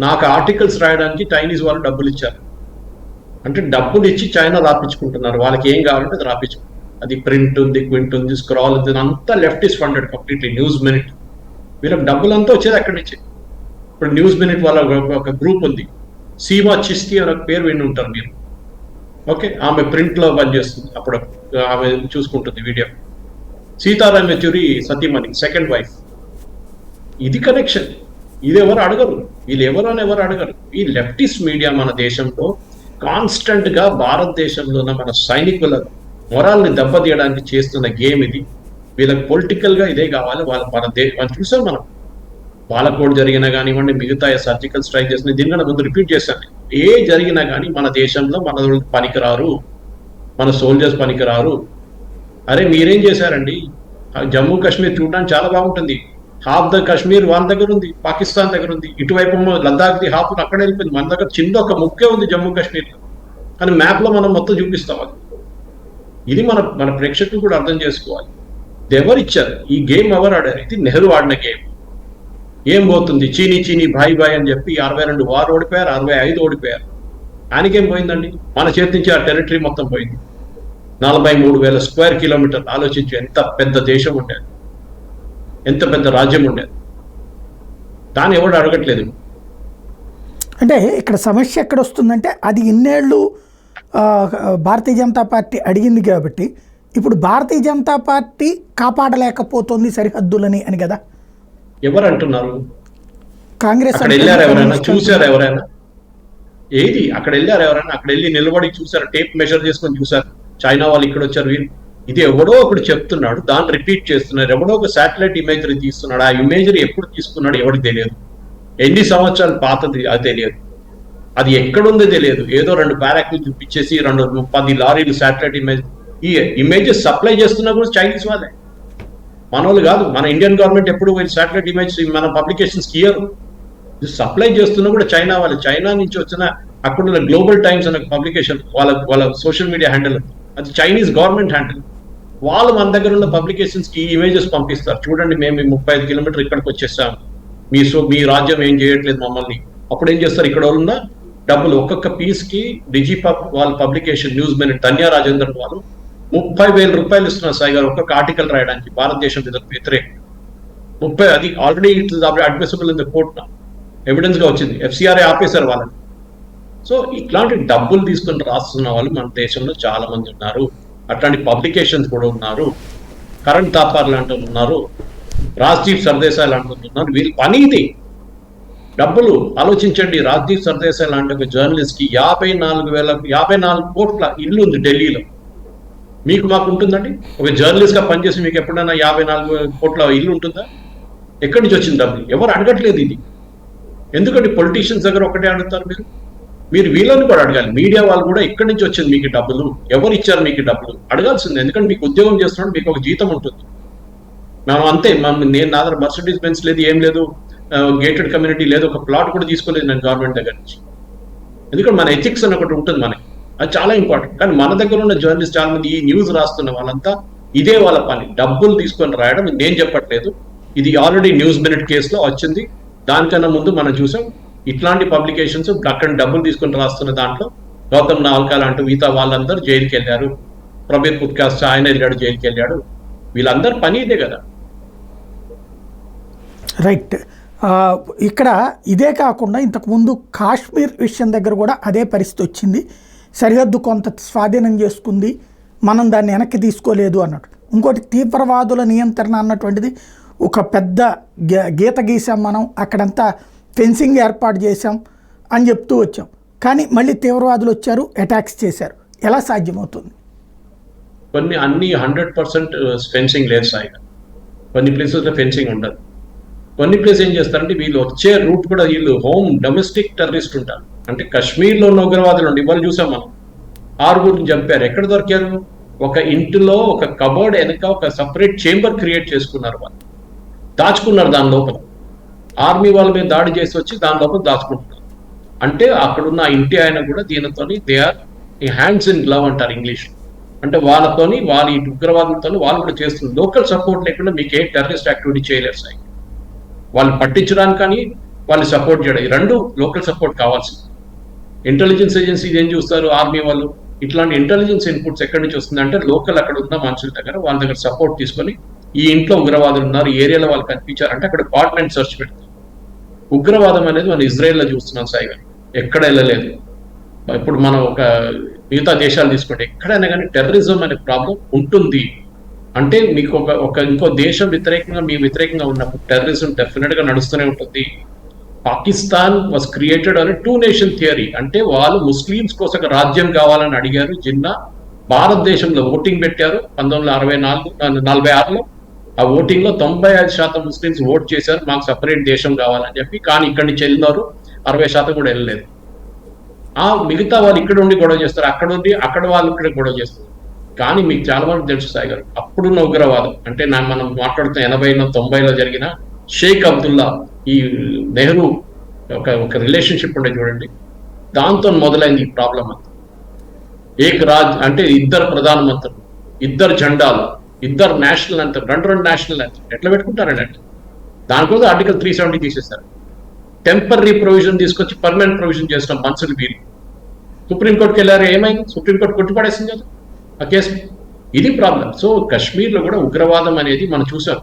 నాకు ఆర్టికల్స్ రాయడానికి చైనీస్ వాళ్ళు డబ్బులు ఇచ్చారు అంటే డబ్బులు ఇచ్చి చైనా రాపించుకుంటున్నారు. వాళ్ళకి ఏం కావాలంటే అది రాపించుకుంటారు. అది ప్రింట్ ఉంది, క్వింట్ ఉంది, స్క్రాల్ ఉంది, అంతా left is funded completely. News minute వీళ్ళకి డబ్బులంతా వచ్చేది అక్కడి నుంచి. ఇప్పుడు న్యూస్ మినిట్ వాళ్ళ ఒక గ్రూప్ ఉంది, సీమా చిస్తి అనే పేరు విని ఉంటారు మీరు. ఓకే, ఆమె ప్రింట్ లో పనిచేస్తుంది, అప్పుడు ఆమె చూసుకుంటుంది వీడియో. సీతారాం యెచూరి సతీమణి, సెకండ్ వైఫ్. ఇది కనెక్షన్. ఇది ఎవరు అడగరు, వీళ్ళు ఎవరు అని ఎవరు అడగరు. ఈ లెఫ్టిస్ట్ మీడియా మన దేశంలో కాన్స్టెంట్ గా భారతదేశంలో ఉన్న మన సైనికుల మొరాల్ని దెబ్బతీయడానికి చేస్తున్న గేమ్ ఇది. వీళ్ళకి పొలిటికల్ గా ఇదే కావాలి. వాళ్ళు చూసాం మనం, బాలకోట్ జరిగినా కానివ్వండి, మిగతా సర్జికల్ స్ట్రైక్ చేసిన, దీనికన్నా ముందు రిపీట్ చేశాను, ఏ జరిగినా కానీ మన దేశంలో మన పనికిరారు, మన సోల్జర్స్ పనికిరారు. అరే మీరేం చేశారండి? జమ్మూ కాశ్మీర్ చూడడానికి చాలా బాగుంటుంది, హాఫ్ ద కాశ్మీర్ వాళ్ళ దగ్గర ఉంది, పాకిస్తాన్ దగ్గర ఉంది, ఇటువైపు లద్దాఖ్ది హాఫ్ అక్కడ వెళ్ళిపోయింది, మన దగ్గర చిన్న ఒక ముక్కే ఉంది జమ్మూ కాశ్మీర్, కానీ మ్యాప్ లో మనం మొత్తం చూపిస్తాం. అది ఇది మన మన ప్రేక్షకులు కూడా అర్థం చేసుకోవాలి. ఎవరు ఇచ్చారు ఈ గేమ్, ఎవరు ఆడారు? ఇది నెహ్రూ ఆడిన గేమ్. ఏం పోతుంది, చీనీ చీనీ భాయ్ భాయ్ అని చెప్పి 62 వారు ఓడిపోయారు, 65 ఓడిపోయారు. ఆయనకేం పోయిందండి? మన చేతి నుంచి ఆ టెరిటరీ మొత్తం పోయింది. 43,000 స్క్వేర్ కిలోమీటర్లు. ఆలోచించి ఎంత పెద్ద దేశం ఉండేది, ఎంత పెద్ద రాజ్యం ఉండేది. దాన్ని ఎవడు అడగట్లేదు. అంటే ఇక్కడ సమస్య ఎక్కడ వస్తుందంటే, అది ఇన్నేళ్ళు భారతీయ జనతా పార్టీ అడిగింది కాబట్టి ఇప్పుడు భారతీయ జనతా పార్టీ కాపాడలేకపోతుంది సరిహద్దులని అని కదా ఎవరు అంటున్నారు? కాంగ్రెస్. అక్కడ వెళ్ళారు ఎవరైనా? చూసారు ఎవరైనా? ఏది అక్కడ వెళ్ళారు ఎవరైనా? అక్కడ వెళ్ళి నిలబడి చూసారు, టేప్ మెజర్ చేసుకొని చూసారు, చైనా వాళ్ళు ఇక్కడ వచ్చారు వీళ్ళు. ఇది ఎవడో ఒకటి చెప్తున్నాడు, దాన్ని రిపీట్ చేస్తున్నారు. ఎవడో ఒక శాటిలైట్ ఇమేజరీ తీస్తున్నాడు. ఆ ఇమేజరీ ఎప్పుడు తీసుకున్నాడు ఎవరికి తెలియదు, ఎన్ని సంవత్సరాలు పాతది అది తెలియదు, అది ఎక్కడుందో తెలియదు. ఏదో 2 బ్యారక్లు చూపించేసి 10 లారీలు శాటిలైట్ ఇమేజ్, ఈ ఇమేజెస్ సప్లై చేస్తున్నా కూడా చైనీస్ వాళ్ళే, మన వాళ్ళు కాదు. మన ఇండియన్ గవర్నమెంట్ ఎప్పుడు శాటిలైట్ ఇమేజ్ మన పబ్లికేషన్స్ ఇయ్యరు. సప్లై చేస్తున్నా కూడా చైనా వాళ్ళు. చైనా నుంచి వచ్చిన అక్కడ గ్లోబల్ టైమ్స్ అనే పబ్లికేషన్, వాళ్ళ సోషల్ మీడియా హ్యాండిల్, అది చైనీస్ గవర్నమెంట్ హ్యాండిల్. వాళ్ళు మన దగ్గర ఉన్న పబ్లికేషన్స్ కి ఈ ఇమేజెస్ పంపిస్తారు. చూడండి, మేము 35 కిలోమీటర్ ఇక్కడికి వచ్చేసాం, మీ రాజ్యం ఏం చేయట్లేదు మమ్మల్ని. అప్పుడు ఏం చేస్తారు, ఇక్కడ ఉన్న డబ్బులు ఒక్కొక్క పీస్ కి డిజిపబ్ వాళ్ళ publication, news minute, Dhanya Rajender వాళ్ళు 30,000 రూపాయలు ఇస్తున్నారు సాయి గారు ఒక్కొక్క ఆర్టికల్ రాయడానికి భారతదేశం వ్యతిరేక. 30, అది already it is admissible in the court, evidence గా వచ్చింది. FCRA ఆపేశారు వాళ్ళని. సో ఇట్లాంటి డబ్బులు తీసుకుని రాస్తున్న వాళ్ళు మన దేశంలో చాలా మంది ఉన్నారు. అట్లాంటి పబ్లికేషన్స్ కూడా ఉన్నారు. కరణ్ థాపర్ లాంటి ఉన్నారు, రాజ్దీప్ సర్దేశాయ్ లాంటి ఉన్నారు. వీళ్ళ పని ఇది. డబ్బులు ఆలోచించండి. రాజ్దీప్ సర్దేశాయ్ లాంటి ఒక జర్నలిస్ట్ కి 54 కోట్ల ఇల్లు ఉంది ఢిల్లీలో. మీకు మాకు ఉంటుందండి? ఒక జర్నలిస్ట్ గా పనిచేసి మీకు ఎప్పుడైనా 54 కోట్ల ఇల్లు ఉంటుందా? ఎక్కడి నుంచి వచ్చింది డబ్బులు? ఎవరు అడగట్లేదు ఇది. ఎందుకంటే పొలిటీషియన్స్ దగ్గర ఒకటే అడుగుతారు మీరు వీళ్ళని కూడా అడగాలి. మీడియా వాళ్ళు కూడా ఎక్కడి నుంచి వచ్చింది మీకు డబ్బులు, ఎవరు ఇచ్చారు మీకు డబ్బులు అడగాల్సిందే. ఎందుకంటే మీకు ఉద్యోగం చేస్తున్నాడు, మీకు ఒక జీతం ఉంటుంది. మనం అంతే, నేను నా దగ్గర మర్సిడీస్ బెంజ్ లేదు, ఏం లేదు, గేటెడ్ కమ్యూనిటీ లేదు, ఒక ప్లాట్ కూడా తీసుకోలేదు నేను గవర్నమెంట్ దగ్గర నుంచి. ఎందుకంటే మన ఎథిక్స్ అని ఒకటి ఉంటుంది మనకి, అది చాలా ఇంపార్టెంట్. కానీ మన దగ్గర ఉన్న జర్నలిస్ట్ చాలా మంది, ఈ న్యూస్ రాస్తున్న వాళ్ళంతా ఇదే వాళ్ళ పని, డబ్బులు తీసుకొని రాయడం. నేను చెప్పట్లేదు, ఇది ఆల్రెడీ న్యూస్ మినిట్ కేసులో వచ్చింది. దానికన్నా ముందు మనం చూసాం ఇట్లాంటి పబ్లికేషన్స్ అక్కడ డబ్బులు తీసుకొని రాస్తున్న దాంట్లో గౌతమ్ నావల్కా లాంటి మిగతా వాళ్ళందరూ జైలుకి వెళ్ళారు. ప్రబీర్ పుత్కాస్ట్ ఆయన వెళ్ళాడు, జైలుకి వెళ్ళాడు. వీళ్ళందరూ పని ఇదే కదా. రైట్. ఇక్కడ ఇదే కాకుండా ఇంతకుముందు కాశ్మీర్ విషయం దగ్గర కూడా అదే పరిస్థితి వచ్చింది. సరిహద్దు కొంత స్వాధీనం చేసుకుంది, మనం దాన్ని వెనక్కి తీసుకోలేదు అన్నట్టు. ఇంకోటి తీవ్రవాదుల నియంత్రణ అన్నటువంటిది ఒక పెద్ద గీత గీసాం మనం, అక్కడంతా ఫెన్సింగ్ ఏర్పాటు చేసాం అని చెప్తూ వచ్చాం. కానీ మళ్ళీ తీవ్రవాదులు వచ్చారు, అటాక్స్ చేశారు. ఎలా సాధ్యమవుతుంది? అన్ని 100% ఫెన్సింగ్ లేదు సాయి. కొన్ని ప్లేసెస్లో ఫెన్సింగ్ ఉండదు. కొన్ని ప్లేస్ ఏం చేస్తారంటే వీళ్ళు వచ్చే రూట్ కూడా వీళ్ళు డొమెస్టిక్ టెర్రరిస్ట్ ఉంటారు. అంటే కాశ్మీర్లో ఉన్న ఉగ్రవాదులు ఉండి ఇవాళ చూసాం మనం, 6 చంపారు. ఎక్కడ దొరికారు? ఒక ఇంటిలో ఒక కబోర్డ్ వెనక ఒక సపరేట్ చేంబర్ క్రియేట్ చేసుకున్నారు. వాళ్ళు దాచుకున్నారు దాని లోపల. ఆర్మీ వాళ్ళ మీద దాడి చేసి వచ్చి దాని లోపల దాచుకుంటున్నారు. అంటే అక్కడున్న ఇంటి ఆయన కూడా దీనితోని they are hands in glove అంటారు ఇంగ్లీష్. అంటే వాళ్ళతోని వాళ్ళ ఈ ఉగ్రవాదులతో వాళ్ళు కూడా చేస్తున్నారు. లోకల్ సపోర్ట్ లేకుండా మీకు ఏ టెర్రరిస్ట్ యాక్టివిటీ చేయలేరు సార్. వాళ్ళు పట్టించడానికి కానీ వాళ్ళు సపోర్ట్ చేయడం, ఈ రెండు లోకల్ సపోర్ట్ కావాల్సింది. ఇంటెలిజెన్స్ ఏజెన్సీస్ ఏం చూస్తారు, ఆర్మీ వాళ్ళు ఇట్లాంటి ఇంటెలిజెన్స్ ఇన్పుట్స్ ఎక్కడి నుంచి వస్తుందంటే లోకల్ అక్కడ ఉన్న మనుషుల దగ్గర, వాళ్ళ దగ్గర సపోర్ట్ తీసుకొని ఈ ఇంట్లో ఉగ్రవాదులు ఉన్నారు, ఈ ఏరియాలో వాళ్ళు కనిపించారంటే అక్కడ పార్ట్మెంట్ సెర్చ్ పెడతారు. ఉగ్రవాదం అనేది మనం ఇజ్రాయెల్లో చూస్తున్నాం సాయి గారు, ఎక్కడ వెళ్ళలేదు. ఇప్పుడు మనం ఒక మిగతా దేశాలు తీసుకుంటే ఎక్కడైనా కానీ టెర్రరిజం అనే ప్రాబ్లం ఉంటుంది. అంటే మీకు ఒక ఇంకో దేశం వ్యతిరేకంగా మీ వ్యతిరేకంగా ఉన్నప్పుడు టెర్రరిజం డెఫినెట్ గా నడుస్తూనే ఉంటుంది. పాకిస్తాన్ వాజ్ క్రియేటెడ్ అనే 2 నేషన్ థియరీ. అంటే వాళ్ళు ముస్లిమ్స్ కోసం రాజ్యం కావాలని అడిగారు జిన్నా. భారతదేశంలో ఓటింగ్ పెట్టారు 1946లో. ఆ ఓటింగ్ లో 95% ముస్లిమ్స్ ఓట్ చేశారు, మాకు సపరేట్ దేశం కావాలని చెప్పి. కానీ ఇక్కడి నుంచి వెళ్ళినారు 60% కూడా వెళ్ళలేదు. ఆ మిగతా వాళ్ళు ఇక్కడ ఉండి గొడవ చేస్తారు, అక్కడ ఉండి అక్కడ వాళ్ళు ఇక్కడ గొడవ చేస్తారు. కానీ మీకు చాలా మంది తెలుసు సాయి గారు, అప్పుడున్న ఉగ్రవాదం అంటే మనం మాట్లాడుతున్న 80లో 90లో జరిగిన షేక్ అబ్దుల్లా, ఈ నెహ్రూ ఒక రిలేషన్షిప్ ఉండే చూడండి, దాంతో మొదలైంది ఈ ప్రాబ్లం అంతా. ఏక్ రాజ్ అంటే ఇద్దరు ప్రధానమంత్రులు, ఇద్దరు జెండాలు, ఇద్దరు నేషనల్ అంతా, రెండు నేషనల్ అంతా ఎట్లా పెట్టుకుంటారండి అంటే దానికోసం ఆర్టికల్ 370 తీసేశారు. టెంపరీ ప్రొవిజన్ తీసుకొచ్చి పర్మనెంట్ ప్రొవిజన్ చేసిన మనుషులు వీరు. సుప్రీంకోర్టుకి వెళ్ళారు, ఏమైంది? సుప్రీంకోర్టు కొట్టిపడేసింది కదా ఆ కేసు. ఇది ప్రాబ్లం. సో కాశ్మీర్లో కూడా ఉగ్రవాదం అనేది మనం చూసాం.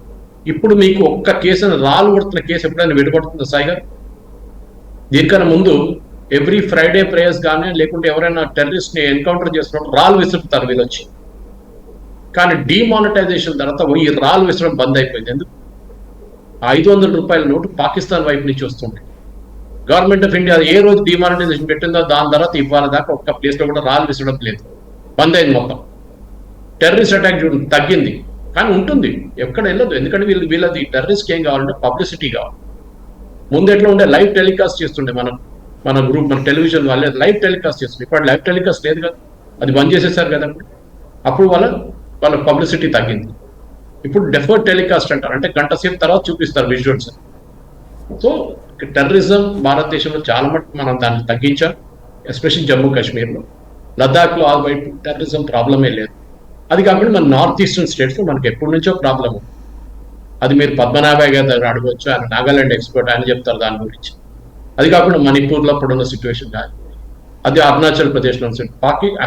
ఇప్పుడు మీకు ఒక్క కేసు రాళ్ళు కొడుతున్న కేసు ఎప్పుడైనా విడగొడుతుందా సాయి గారు? దీనికన్నా ముందు ఎవ్రీ ఫ్రైడే ప్రేయర్స్ కానీ లేకుంటే ఎవరైనా టెర్రరిస్ట్ ని ఎన్కౌంటర్ చేస్తున్నప్పుడు రాళ్ళు విసురుతారు వీళ్ళు వచ్చి. కానీ డిమానిటైజేషన్ తర్వాత ఈ రాళ్ళు విసరడం బంద్ అయిపోయింది. ఎందుకు? 500 రూపాయల నోటు పాకిస్తాన్ వైపు నుంచి వస్తుంది. గవర్నమెంట్ ఆఫ్ ఇండియా ఏ రోజు డిమానిటైజేషన్ పెట్టిందో దాని తర్వాత ఇవాళ దాకా ఒక్క ప్లేస్ లో కూడా రాళ్ళు విసరడం లేదు, బంద్ అయింది మొత్తం. టెర్రరిస్ట్ అటాక్ తగ్గింది, కానీ ఉంటుంది, ఎక్కడ వెళ్ళదు. ఎందుకంటే వీళ్ళది టెర్రరిస్ట్ ఏం కావాలంటే పబ్లిసిటీ కావాలి. ముందు ఎట్లా ఉండే లైవ్ టెలికాస్ట్ చేస్తుండే మన గ్రూప్, మన టెలివిజన్ వాళ్ళే లైవ్ టెలికాస్ట్ చేస్తుండే. ఇప్పుడు లైవ్ టెలికాస్ట్ లేదు కదా, అది బంద్ చేసేసారు కదా. అప్పుడు వాళ్ళ పబ్లిసిటీ తగ్గింది. ఇప్పుడు డెఫర్డ్ టెలికాస్ట్ అంటారు, అంటే గంట సేపు తర్వాత చూపిస్తారు విజువల్స్. సో టెర్రరిజం భారతదేశంలో చాలా మటుకు మనం దాన్ని తగ్గించాం, ఎస్పెషల్లీ జమ్మూ కాశ్మీర్లో. లద్దాఖ్లో ఆ వైపు టెర్రరిజం ప్రాబ్లమే లేదు. అది కాకుండా మన నార్త్ ఈస్టర్న్ స్టేట్స్లో మనకి ఎప్పటి నుంచో ప్రాబ్లం ఉంది. అది మీరు పద్మనాభయ్య గారి దగ్గర అడగవచ్చు, ఆయన నాగాలాండ్ ఎక్స్పర్ట్, ఆయన చెప్తారు దాని గురించి. అది కాకుండా మణిపూర్లో ఇప్పుడున్న సిచ్యువేషన్ కాదు, అది అరుణాచల్ ప్రదేశ్లో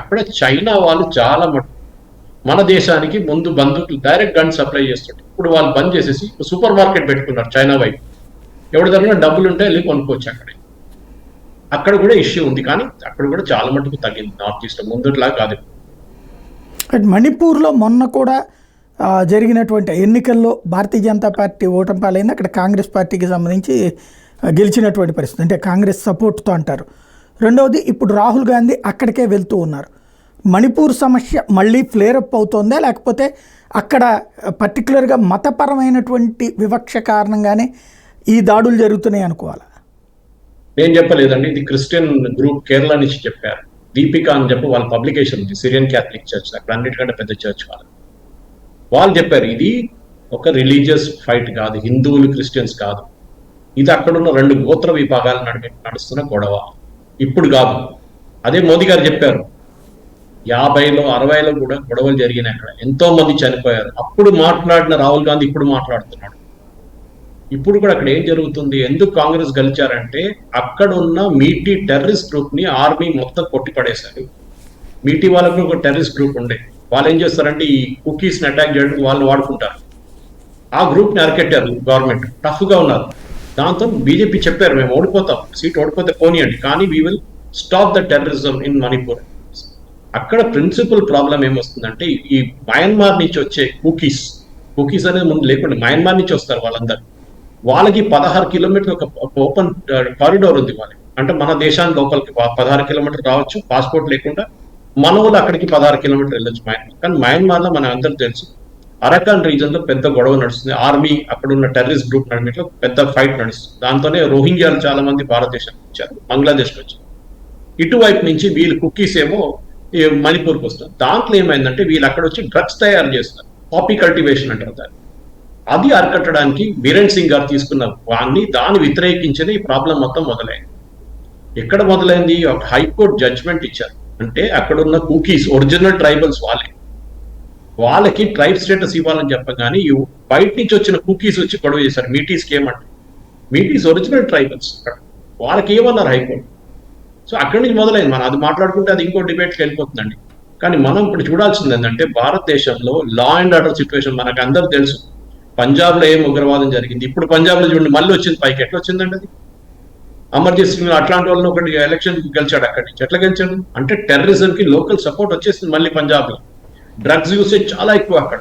అక్కడ చైనా వాళ్ళు చాలా మటుకు మన దేశానికి ముందు బంధువులు డైరెక్ట్ గన్ సప్లై చేస్తుంటారు. ఇప్పుడు వాళ్ళు బంద్ చేసేసి సూపర్ మార్కెట్ పెట్టుకున్నారు చైనా వైపు. ఎవరి దగ్గర డబ్బులు ఉంటే వెళ్ళి కొనుక్కోవచ్చు అక్కడ కూడా ఇష్యూ ఉంది. కానీ అక్కడ కూడా చాలా మటుకు తగ్గింది నార్త్ ఈస్ట్, ముందులా కాదు. మణిపూర్లో మొన్న కూడా జరిగినటువంటి ఎన్నికల్లో భారతీయ జనతా పార్టీ ఓటమి పాలైంది. అక్కడ కాంగ్రెస్ పార్టీకి సంబంధించి గెలిచినటువంటి పరిస్థితి, అంటే కాంగ్రెస్ సపోర్ట్తో అంటారు. రెండవది, ఇప్పుడు రాహుల్ గాంధీ అక్కడికే వెళ్తూ ఉన్నారు. మణిపూర్ సమస్య మళ్ళీ ఫ్లేరప్ అవుతోందా, లేకపోతే అక్కడ పర్టికులర్గా మతపరమైనటువంటి వివక్ష కారణంగానే ఈ దాడులు జరుగుతున్నాయి అనుకోవాలా? నేను చెప్పలేదండి, ఇది క్రిస్టియన్ గ్రూప్ కేరళ నుంచి చెప్పారు. దీపికా అని చెప్పి వాళ్ళ పబ్లికేషన్ ఉంది, సిరియన్ క్యాథలిక్ చర్చ్, అక్కడ అన్నిటికంటే పెద్ద చర్చ్ వాళ్ళు చెప్పారు. ఇది ఒక రిలీజియస్ ఫైట్ కాదు, హిందువులు క్రిస్టియన్స్ కాదు, ఇది అక్కడున్న 2 గోత్ర విభాగాలు నడుస్తున్న గొడవ, ఇప్పుడు కాదు. అదే మోదీ గారు చెప్పారు, 50లో 60లో కూడా గొడవలు జరిగినాయి, అక్కడ ఎంతో మంది చనిపోయారు. అప్పుడు మాట్లాడిన రాహుల్ గాంధీ ఇప్పుడు మాట్లాడుతున్నాడు. ఇప్పుడు కూడా అక్కడ ఏం జరుగుతుంది, ఎందుకు కాంగ్రెస్ గెలిచారంటే అక్కడ ఉన్న మీటీ టెర్రరిస్ట్ గ్రూప్ ని ఆర్మీ మొత్తం కొట్టి పడేశారు. మీటీ వాళ్ళకు ఒక టెర్రరిస్ట్ గ్రూప్ ఉండే, వాళ్ళు ఏం చేస్తారంటే ఈ కుకీస్ ని అటాక్ చేయడానికి వాళ్ళు వాడుకుంటారు. ఆ గ్రూప్ ని అరికెట్టారు, గవర్నమెంట్ టఫ్ గా ఉన్నారు. దాంతో బీజేపీ చెప్పారు, మేము ఓడిపోతాం, సీట్ ఓడిపోతే పోనీయండి, కానీ we will stop the terrorism in Manipur. అక్కడ ప్రిన్సిపల్ ప్రాబ్లం ఏమొస్తుందంటే ఈ మయన్మార్ నుంచి వచ్చే కుకీస్ అనేది ముందు లేకుండా మయన్మార్ నుంచి వస్తారు వాళ్ళందరూ. వాళ్ళకి 16 కిలోమీటర్లు ఒక ఓపెన్ కారిడోర్ ఉంది వాళ్ళకి, అంటే మన దేశాన్ని లోపలికి 16 కిలోమీటర్లు రావచ్చు పాస్పోర్ట్ లేకుండా. మన వాళ్ళు అక్కడికి 16 కిలోమీటర్లు వెళ్ళొచ్చు మయన్మార్. కానీ మయన్మార్ లో మన అందరూ తెలుసు అరకాన్ రీజన్ లో పెద్ద గొడవ నడుస్తుంది, ఆర్మీ అక్కడ ఉన్న టెర్రరిస్ట్ గ్రూప్ నడిమిట్లో పెద్ద ఫైట్ నడుస్తుంది. దాంతోనే రోహింగ్యాలు చాలా మంది భారతదేశానికి వచ్చారు, బంగ్లాదేశ్కి వచ్చారు. ఇటువైపు నుంచి వీళ్ళు కుకీస్ ఏమో మణిపూర్కి వస్తారు. దాంట్లో ఏమైందంటే వీళ్ళు అక్కడ వచ్చి డ్రగ్స్ తయారు చేస్తారు, కాపీ కల్టివేషన్ అంటారు దాన్ని. అది అరికట్టడానికి బీరేన్ సింగ్ గారు తీసుకున్న దాన్ని వ్యతిరేకించేది ఈ ప్రాబ్లం మొత్తం మొదలైంది. ఎక్కడ మొదలైంది? ఒక హైకోర్టు జడ్జ్మెంట్ ఇచ్చారు, అంటే అక్కడున్న కుకీస్ ఒరిజినల్ ట్రైబల్స్ వాళ్ళకి ట్రైబ్ స్టేటస్ ఇవ్వాలని చెప్పగానే బయట నుంచి వచ్చిన కుకీస్ వచ్చి గొడవ చేశారు. మీటీస్కి ఏమంటే మీట్ ఈస్ ఒరిజినల్ ట్రైబల్స్. వాళ్ళకి ఏమన్నారు హైకోర్టు? సో అక్కడి నుంచి మొదలైంది. మనం అది మాట్లాడుకుంటే అది ఇంకో డిబేట్కి వెళ్ళిపోతుందండి. కానీ మనం ఇప్పుడు చూడాల్సింది ఏంటంటే భారతదేశంలో లా అండ్ ఆర్డర్ సిచ్యువేషన్ మనకు అందరూ తెలుసు. పంజాబ్లో ఏం ఉగ్రవాదం జరిగింది, ఇప్పుడు పంజాబ్లో చూడండి మళ్ళీ వచ్చింది పైకి. ఎట్లా వచ్చిందండి అది? అమర్జిత్ సింగ్ అట్లాంటి వాళ్ళని ఒకటి ఎలక్షన్ గెలిచాడు, అక్కడి నుంచి ఎట్లా గెలిచాడు అంటే టెర్రరిజం కి లోకల్ సపోర్ట్ వచ్చేసింది మళ్ళీ పంజాబ్లో. డ్రగ్స్ యూసేజ్ చాలా ఎక్కువ అక్కడ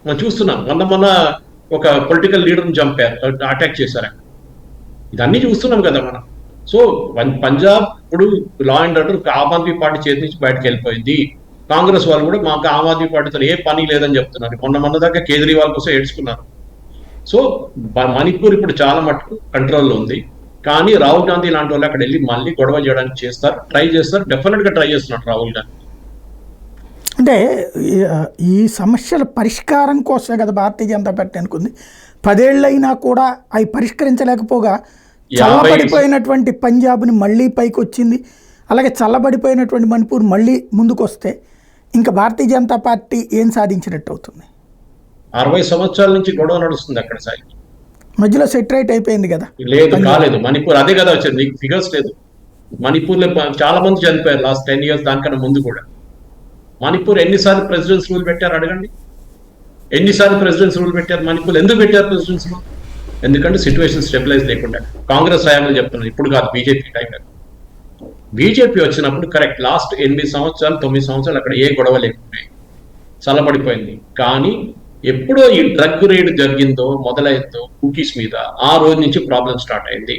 మనం చూస్తున్నాం. మొన్న ఒక పొలిటికల్ లీడర్ని చంపారు, అటాక్ చేశారు అక్కడ. ఇదన్నీ చూస్తున్నాం కదా మనం. సో పంజాబ్ ఇప్పుడు law and order Aam Aadmi Party చేతి నుంచి బయటకు వెళ్ళిపోయింది. కాంగ్రెస్ వాళ్ళు కూడా మాకు ఆమ్ ఆద్మీ పార్టీతో ఏ పని లేదని చెప్తున్నారు. మొన్న దాకా కేజ్రీవాల్ కోసం ఏడ్చుకున్నారు. సో మణిపూర్ ఇప్పుడు చాలా మటుకు కంట్రోల్లో ఉంది. కానీ రాహుల్ గాంధీ లాంటి వాళ్ళు అక్కడ వెళ్ళి మళ్ళీ గొడవ చేయడానికి ట్రై చేస్తారు, డెఫినెట్గా ట్రై చేస్తున్నారు రాహుల్ గాంధీ. అంటే ఈ సమస్యల పరిష్కారం కోసమే కదా భారతీయ జనతా పార్టీ అనుకుంది. 10 ఏళ్ళైనా కూడా అవి పరిష్కరించలేకపోగా చల్లబడిపోయినటువంటి పంజాబ్ని మళ్ళీ పైకి వచ్చింది, అలాగే చల్లబడిపోయినటువంటి మణిపూర్ మళ్ళీ ముందుకు వస్తే ఇంకా భారతీయ జనతా పార్టీ ఏం సాధించినట్టు అవుతుంది? 60 సంవత్సరాల నుంచి గొడవ నడుస్తుంది అక్కడ సాయి. మధ్యలో సెటరైట్ అయిపోయింది కదా? లేదు, కాలేదు. మణిపూర్ అదే కదా వచ్చింది, మీకు ఫిగర్స్ లేదు. మణిపూర్లో చాలా మంది చనిపోయారు లాస్ట్ 10 years, దానికన్నా ముందు కూడా. మణిపూర్ ఎన్నిసార్లు ప్రెసిడెంట్స్ రూల్ పెట్టారు అడగండి. ఎన్నిసార్లు ప్రెసిడెంట్స్ రూల్ పెట్టారు మణిపూర్? ఎందుకు పెట్టారు ప్రెసిడెంట్స్ రూల్? ఎందుకంటే సిచ్యువేషన్ స్టెబిలైజ్ లేకుండా. కాంగ్రెస్ హయాంలో చెప్తున్నారు, ఇప్పుడు కాదు, బీజేపీ టైంలో. బీజేపీ వచ్చినప్పుడు కరెక్ట్ లాస్ట్ 8 సంవత్సరాలు 9 సంవత్సరాలు అక్కడ ఏ గొడవ లేకుండా చల్లబడిపోయింది. కానీ ఎప్పుడో ఈ డ్రగ్ రేడ్ జరిగిందో మొదలైందో కుకీస్ మీద, ఆ రోజు నుంచి ప్రాబ్లం స్టార్ట్ అయింది.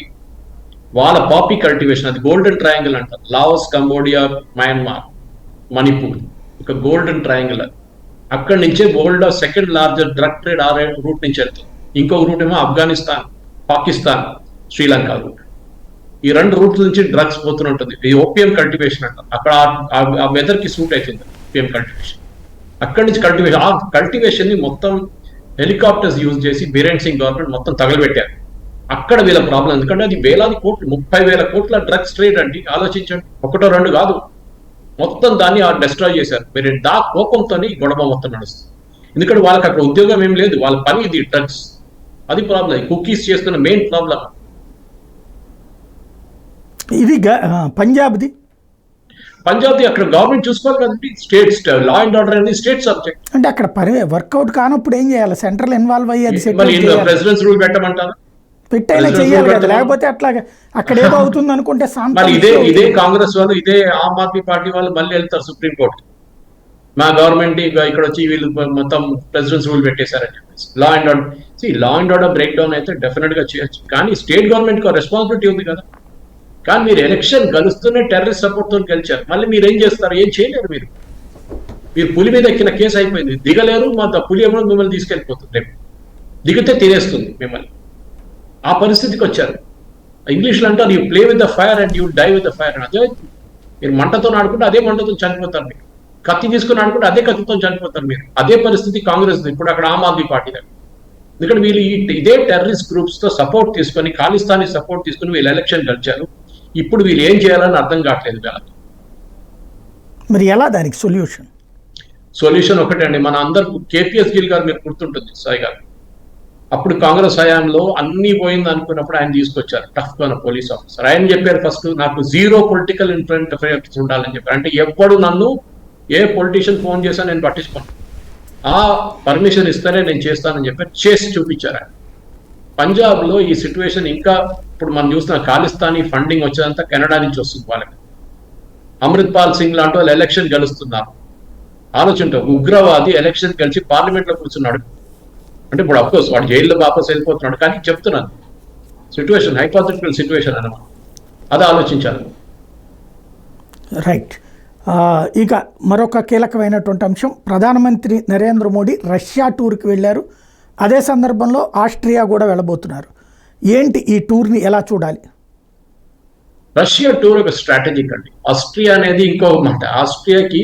వాళ్ళ పాపీ కల్టివేషన్, అది గోల్డెన్ ట్రయాంగిల్ అంటారు. లావోస్, కంబోడియా, మయన్మార్, మణిపూర్, ఒక గోల్డెన్ ట్రయాంగిల్. అది అక్కడి నుంచే world second largest drug trade ఆ రూట్ నుంచి వెళ్తుంది. ఇంకొక రూట్ ఏమో ఆఫ్ఘనిస్తాన్, పాకిస్తాన్, శ్రీలంక రూట్. ఈ 2 రూట్ల నుంచి డ్రగ్స్ పోతుంటుంది. ఈ ఓపియం కల్టివేషన్ అంటారు. అక్కడ ఆ వెదర్ కి సూట్ అవుతుంది ఓపియం కల్టివేషన్. అక్కడి నుంచి ఆ కల్టివేషన్ ని మొత్తం హెలికాప్టర్స్ యూజ్ చేసి బీరేన్ సింగ్ గవర్నమెంట్ మొత్తం తగలబెట్టారు. అక్కడ వీళ్ళ ప్రాబ్లం, ఎందుకంటే అది వేలాది కోట్లు, 30,000 కోట్ల డ్రగ్స్ ట్రేడ్ అండి. ఆలోచించండి, 1 2 కాదు, మొత్తం దాన్ని డిస్ట్రాయ్ చేశారు. మీరు కోపంతో గొడవ మొత్తం నడుస్తుంది. ఎందుకంటే వాళ్ళకి అక్కడ ఉద్యోగం ఏం లేదు, వాళ్ళ పని ఇది డ్రగ్స్. అది ప్రాబ్లం, కుకీస్ చేస్తున్న మెయిన్ ప్రాబ్లం. ఇది పంజాబ్ది అక్కడ గవర్నమెంట్ చూసుకోవాలి కదండి. స్టేట్స్ లా అండ్ ఆర్డర్ అనేది స్టేట్ సబ్జెక్ట్. అంటే అక్కడ వర్కౌట్ కానప్పుడు ఏం చేయాలి? సెంట్రల్ ఇన్వాల్వ్ అయ్యేది ప్రెసిడెంట్స్ రూల్ పెట్టమంటారు, పెట్టైనా చేయాలి కదా, లేకపోతే అట్లాగా అక్కడ ఏదో అవుతుంది అనుకుంటే ఇదే కాంగ్రెస్ వాళ్ళు, ఇదే ఆమ్ ఆద్మీ పార్టీ వాళ్ళు మళ్ళీ వెళ్తారు సుప్రీంకోర్టు. మా గవర్నమెంట్ ఇక్కడ వచ్చి వీళ్ళు మొత్తం ప్రెసిడెంట్స్ రూల్ పెట్టేశారని చెప్పేసి. లా అండ్ ఆర్డర్ బ్రేక్ డౌన్ అయితే డెఫినెట్ గా చేయొచ్చు, కానీ స్టేట్ గవర్నమెంట్ కి రెస్పాన్సిబిలిటీ ఉంది కదా. కానీ మీరు ఎలక్షన్ గెలుస్తూనే టెర్రరిస్ట్ సపోర్ట్ తో గెలిచారు, మళ్ళీ మీరు ఏం చేస్తారు? ఏం చేయలేరు. మీరు పులి మీద ఎక్కిన కేసు అయిపోయింది, దిగలేరు. మా పులి ఏమో మిమ్మల్ని తీసుకెళ్ళిపోతుంది, రేపు దిగితే తినేస్తుంది మిమ్మల్ని. ఆ పరిస్థితికి వచ్చారు. ఇంగ్లీష్లో అంటారు, you play with the fire and you die with the fire. అదే మీరు మంటతో ఆడుకుంటే అదే మంటతో చనిపోతారు. మీరు కత్తి తీసుకుని ఆడుకుంటే అదే కత్తితో చనిపోతారు. మీరు అదే పరిస్థితి కాంగ్రెస్ ఇప్పుడు అక్కడ ఆమ్ ఆద్మీ పార్టీ దగ్గర. ఎందుకంటే వీళ్ళు ఇదే టెర్రరిస్ట్ గ్రూప్స్ తో సపోర్ట్ తీసుకొని, ఖాళిస్తానీ సపోర్ట్ తీసుకుని వీళ్ళు ఎలక్షన్ గెలిచారు. ఇప్పుడు వీళ్ళు ఏం చేయాలని అర్థం కావట్లేదు వీళ్ళకి. మరి ఎలా దానికి సొల్యూషన్ ఒకటే అండి. మన అందరు కేపీఎస్ గిల్ గారు మీరు గుర్తుంటుంది సాయి గారు, అప్పుడు కాంగ్రెస్ హయాంలో అన్ని పోయింది అనుకున్నప్పుడు ఆయన తీసుకొచ్చారు టఫ్ గా పోలీస్ ఆఫీసర్. ఆయన చెప్పారు ఫస్ట్, నాకు 0 పొలిటికల్ ఇంటర్ఫియరెన్స్ ఉండాలని చెప్పారు. అంటే ఎప్పుడు నన్ను ఏ పొలిటీషియన్ ఫోన్ చేశా నేను పట్టించుకోను, ఆ పర్మిషన్ ఇస్తేనే నేను చేస్తానని చెప్పి చేసి చూపించారు ఆయన. పంజాబ్ లో ఈ సిచ్యువేషన్ ఇంకా ఇప్పుడు మనం చూస్తున్న ఖాళిస్తానీ ఫండింగ్ వచ్చేదంతా కెనడా నుంచి వస్తుంది వాళ్ళకి. అమృత్ పాల్ సింగ్ లాంటి వాళ్ళు ఎలక్షన్ గెలుస్తున్నారు. ఆలోచించారు, ఉగ్రవాది ఎలక్షన్ గెలిచి పార్లమెంట్ లో కూర్చున్నాడు అంటే ఇప్పుడు అఫ్కోర్స్ వాడు జైల్లో వాపస్ వెళ్ళిపోతున్నాడు, కానీ చెప్తున్నాను సిచ్యువేషన్ హైపోథెటికల్ సిచ్యువేషన్ అన్నమాట. అది ఆలోచించాలి. రైట్. ఇక మరొక కీలకమైనటువంటి అంశం, ప్రధానమంత్రి నరేంద్ర మోడీ రష్యా టూర్కి వెళ్ళారు. అదే సందర్భంలో ఆస్ట్రియా కూడా వెళ్ళబోతున్నారు. ఏంటి ఈ టూర్ని ఎలా చూడాలి? రష్యా టూర్ ఒక స్ట్రాటజిక్ అండి. ఆస్ట్రియా అనేది ఇంకో మాట. ఆస్ట్రియాకి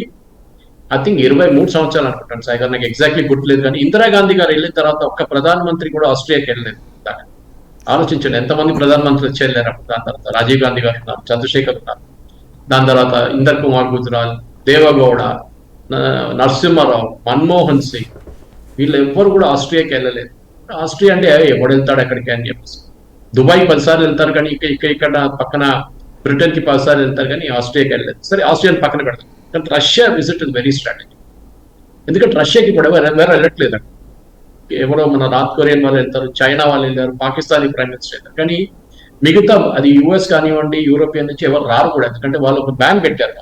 ఐ థింక్ 23 సంవత్సరాలు అనుకుంటాను సాయి గారు, నాకు ఎగ్జాక్ట్లీ గుర్తులేదు. కానీ ఇందిరాగాంధీ గారు వెళ్ళిన తర్వాత ఒక్క ప్రధానమంత్రి కూడా ఆస్ట్రియాకి వెళ్ళలేదు. ఆలోచించండి ఎంతమంది ప్రధానమంత్రులు వచ్చి వెళ్ళారు అప్పుడు. దాని తర్వాత రాజీవ్ గాంధీ గారు ఉన్నారు, చంద్రశేఖర్ ఉన్నారు, దాని తర్వాత ఇందర్ కుమార్ గుజరాల్, దేవగౌడ, నరసింహారావు, మన్మోహన్ సింగ్, వీళ్ళు ఎవ్వరు కూడా ఆస్ట్రియాకి వెళ్ళలేదు. ఆస్ట్రియా అంటే ఎవడు వెళ్తాడు ఎక్కడికి అని చెప్పేసి. దుబాయ్ 10 సార్లు వెళ్తారు కానీ ఇక్కడ పక్కన బ్రిటన్ కి 10 సార్లు వెళ్తారు కానీ ఆస్ట్రియాకి వెళ్ళలేదు. సరే ఆస్ట్రియాని పక్కన పెడతారు, కానీ Russia visit is very strategy. ఎందుకంటే రష్యాకి ఇప్పుడు ఎవరు వెళ్ళట్లేదు. ఎవరో మన నార్త్ కొరియన్ వాళ్ళు వెళ్తారు, చైనా వాళ్ళు వెళ్ళారు, పాకిస్తానీ ప్రైమ్ మినిస్టర్ వెళ్తారు, కానీ మిగతా అది యుఎస్ కానివ్వండి యూరోపియన్ నుంచి ఎవరు రారు కూడా. ఎందుకంటే వాళ్ళు ఒక బ్యాన్ పెట్టారు,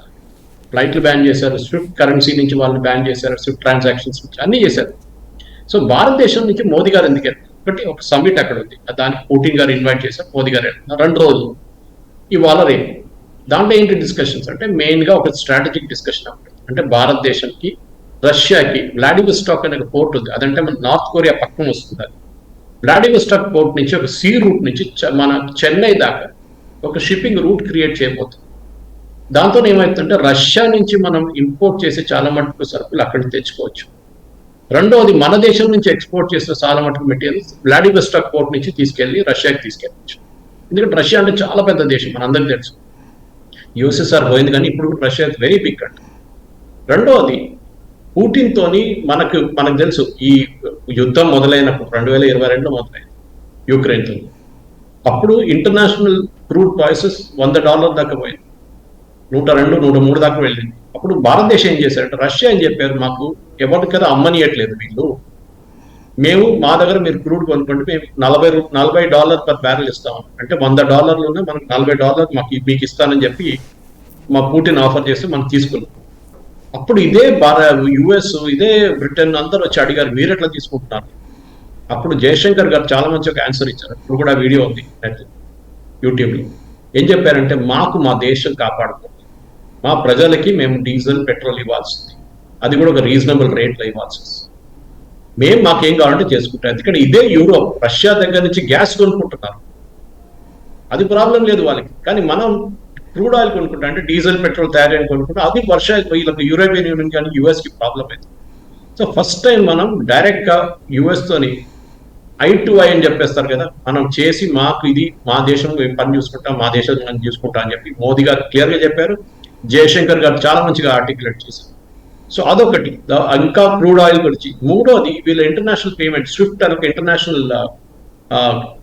ఫ్లైట్లు బ్యాన్ చేశారు, స్విఫ్ట్ కరెన్సీ నుంచి వాళ్ళని బ్యాన్ చేశారు, స్విఫ్ట్ ట్రాన్సాక్షన్స్ నుంచి అన్ని చేశారు. సో భారతదేశం నుంచి మోదీ గారు ఎందుకు వెళ్తారు? ఒకటి ఒక సమ్మిట్ అక్కడ ఉంది, దానికి పుటిన్ గారు ఇన్వైట్ చేశారు, మోదీ గారు వెళ్తున్నారు 2 రోజులు, ఇవాళ రేపు. దాంట్లో ఏంటి డిస్కషన్స్ అంటే మెయిన్ గా ఒక స్ట్రాటజిక్ డిస్కషన్ అప్పుడు. అంటే భారతదేశానికి రష్యాకి వ్లాడివోస్టాక్ అనే ఒక పోర్ట్ ఉంది, అదంటే మన నార్త్ కొరియా పక్కన వస్తుంది. అది వ్లాడివోస్టాక్ పోర్ట్ నుంచి ఒక సీ రూట్ నుంచి మన చెన్నై దాకా ఒక షిప్పింగ్ రూట్ క్రియేట్ చేయబోతుంది. దాంతో ఏమవుతుందంటే రష్యా నుంచి మనం ఇంపోర్ట్ చేసే చాలా మటుకు సరుకులు అక్కడి నుంచి తెచ్చుకోవచ్చు. రెండోది మన దేశం నుంచి ఎక్స్పోర్ట్ చేసిన చాలా మటుకు మెటీరియల్స్ వ్లాడివోస్టాక్ పోర్ట్ నుంచి తీసుకెళ్లి రష్యాకి తీసుకెళ్ళచ్చు. ఎందుకంటే రష్యా అంటే చాలా పెద్ద దేశం, మనందరికీ తెలుసు. యూఎస్ఎస్ఆర్ పోయింది కానీ ఇప్పుడు రష్యా వెరీ బిగ్ కంట్రీ. రెండోది పుటిన్ తోని మనకు తెలుసు, ఈ యుద్ధం మొదలైనప్పుడు 2022 మొదలైంది యుక్రెయిన్తో. అప్పుడు ఇంటర్నేషనల్ క్రూడ్ ప్రైసెస్ $100 దాకా పోయింది, 102, 103 దాకా వెళ్ళింది. అప్పుడు భారతదేశం ఏం చేశారంటే రష్యా అని చెప్పారు, మాకు ఎవరికి కదా అమ్మనియట్లేదు వీళ్ళు, మేము మా దగ్గర మీరు క్రూడ్ కొనుక్కోండి, మేము $40 పర్ బ్యారెల్ ఇస్తాం. అంటే $100 మనకు $40 మీకు ఇస్తానని చెప్పి మా పుటిన్ ఆఫర్ చేస్తే మనం తీసుకున్నాం. అప్పుడు ఇదే యుఎస్, ఇదే బ్రిటన్ అందరూ వచ్చి అడిగారు మీరు ఎట్లా తీసుకుంటున్నారు. అప్పుడు జయశంకర్ గారు చాలా మంచి ఒక ఆన్సర్ ఇచ్చారు, ఇప్పుడు కూడా వీడియో ఉంది యూట్యూబ్లో. ఏం చెప్పారంటే మాకు మా దేశం కాపాడుకోవాలి, మా ప్రజలకి మేము డీజిల్ పెట్రోల్ ఇవ్వాల్సింది, అది కూడా ఒక రీజనబుల్ రేట్లో ఇవ్వాల్సింది, మేము మాకేం కావాలంటే చేసుకుంటాం. ఎందుకంటే ఇదే యూరోప్ రష్యా దగ్గర నుంచి గ్యాస్ కొనుక్కుంటున్నారు, అది ప్రాబ్లం లేదు వాళ్ళకి. కానీ మనం క్రూడ్ ఆయిల్ కొనుక్కుంటాం, అంటే డీజిల్ పెట్రోల్ తయారైన కొనుక్కుంటాం, అది వీళ్ళకి యూరోపియన్ యూనియన్ కానీ యుఎస్ కి ప్రాబ్లం అయింది. సో ఫస్ట్ టైం మనం డైరెక్ట్ గా యుఎస్ తోని ఐ టు ఐ అని చెప్పేస్తారు కదా, మనం చేసి మాకు ఇది మా దేశం పని చూసుకుంటాం, మా దేశం మనం చూసుకుంటాం అని చెప్పి మోదీ గారు క్లియర్ గా చెప్పారు. జయశంకర్ గారు చాలా మంచిగా ఆర్టికులేట్ చేశారు. సో అదొకటి. ఇంకా క్రూడ్ ఆయిల్ గురించి. మూడోది వీళ్ళ ఇంటర్నేషనల్ పేమెంట్, స్విఫ్ట్ అని ఒక ఇంటర్నేషనల్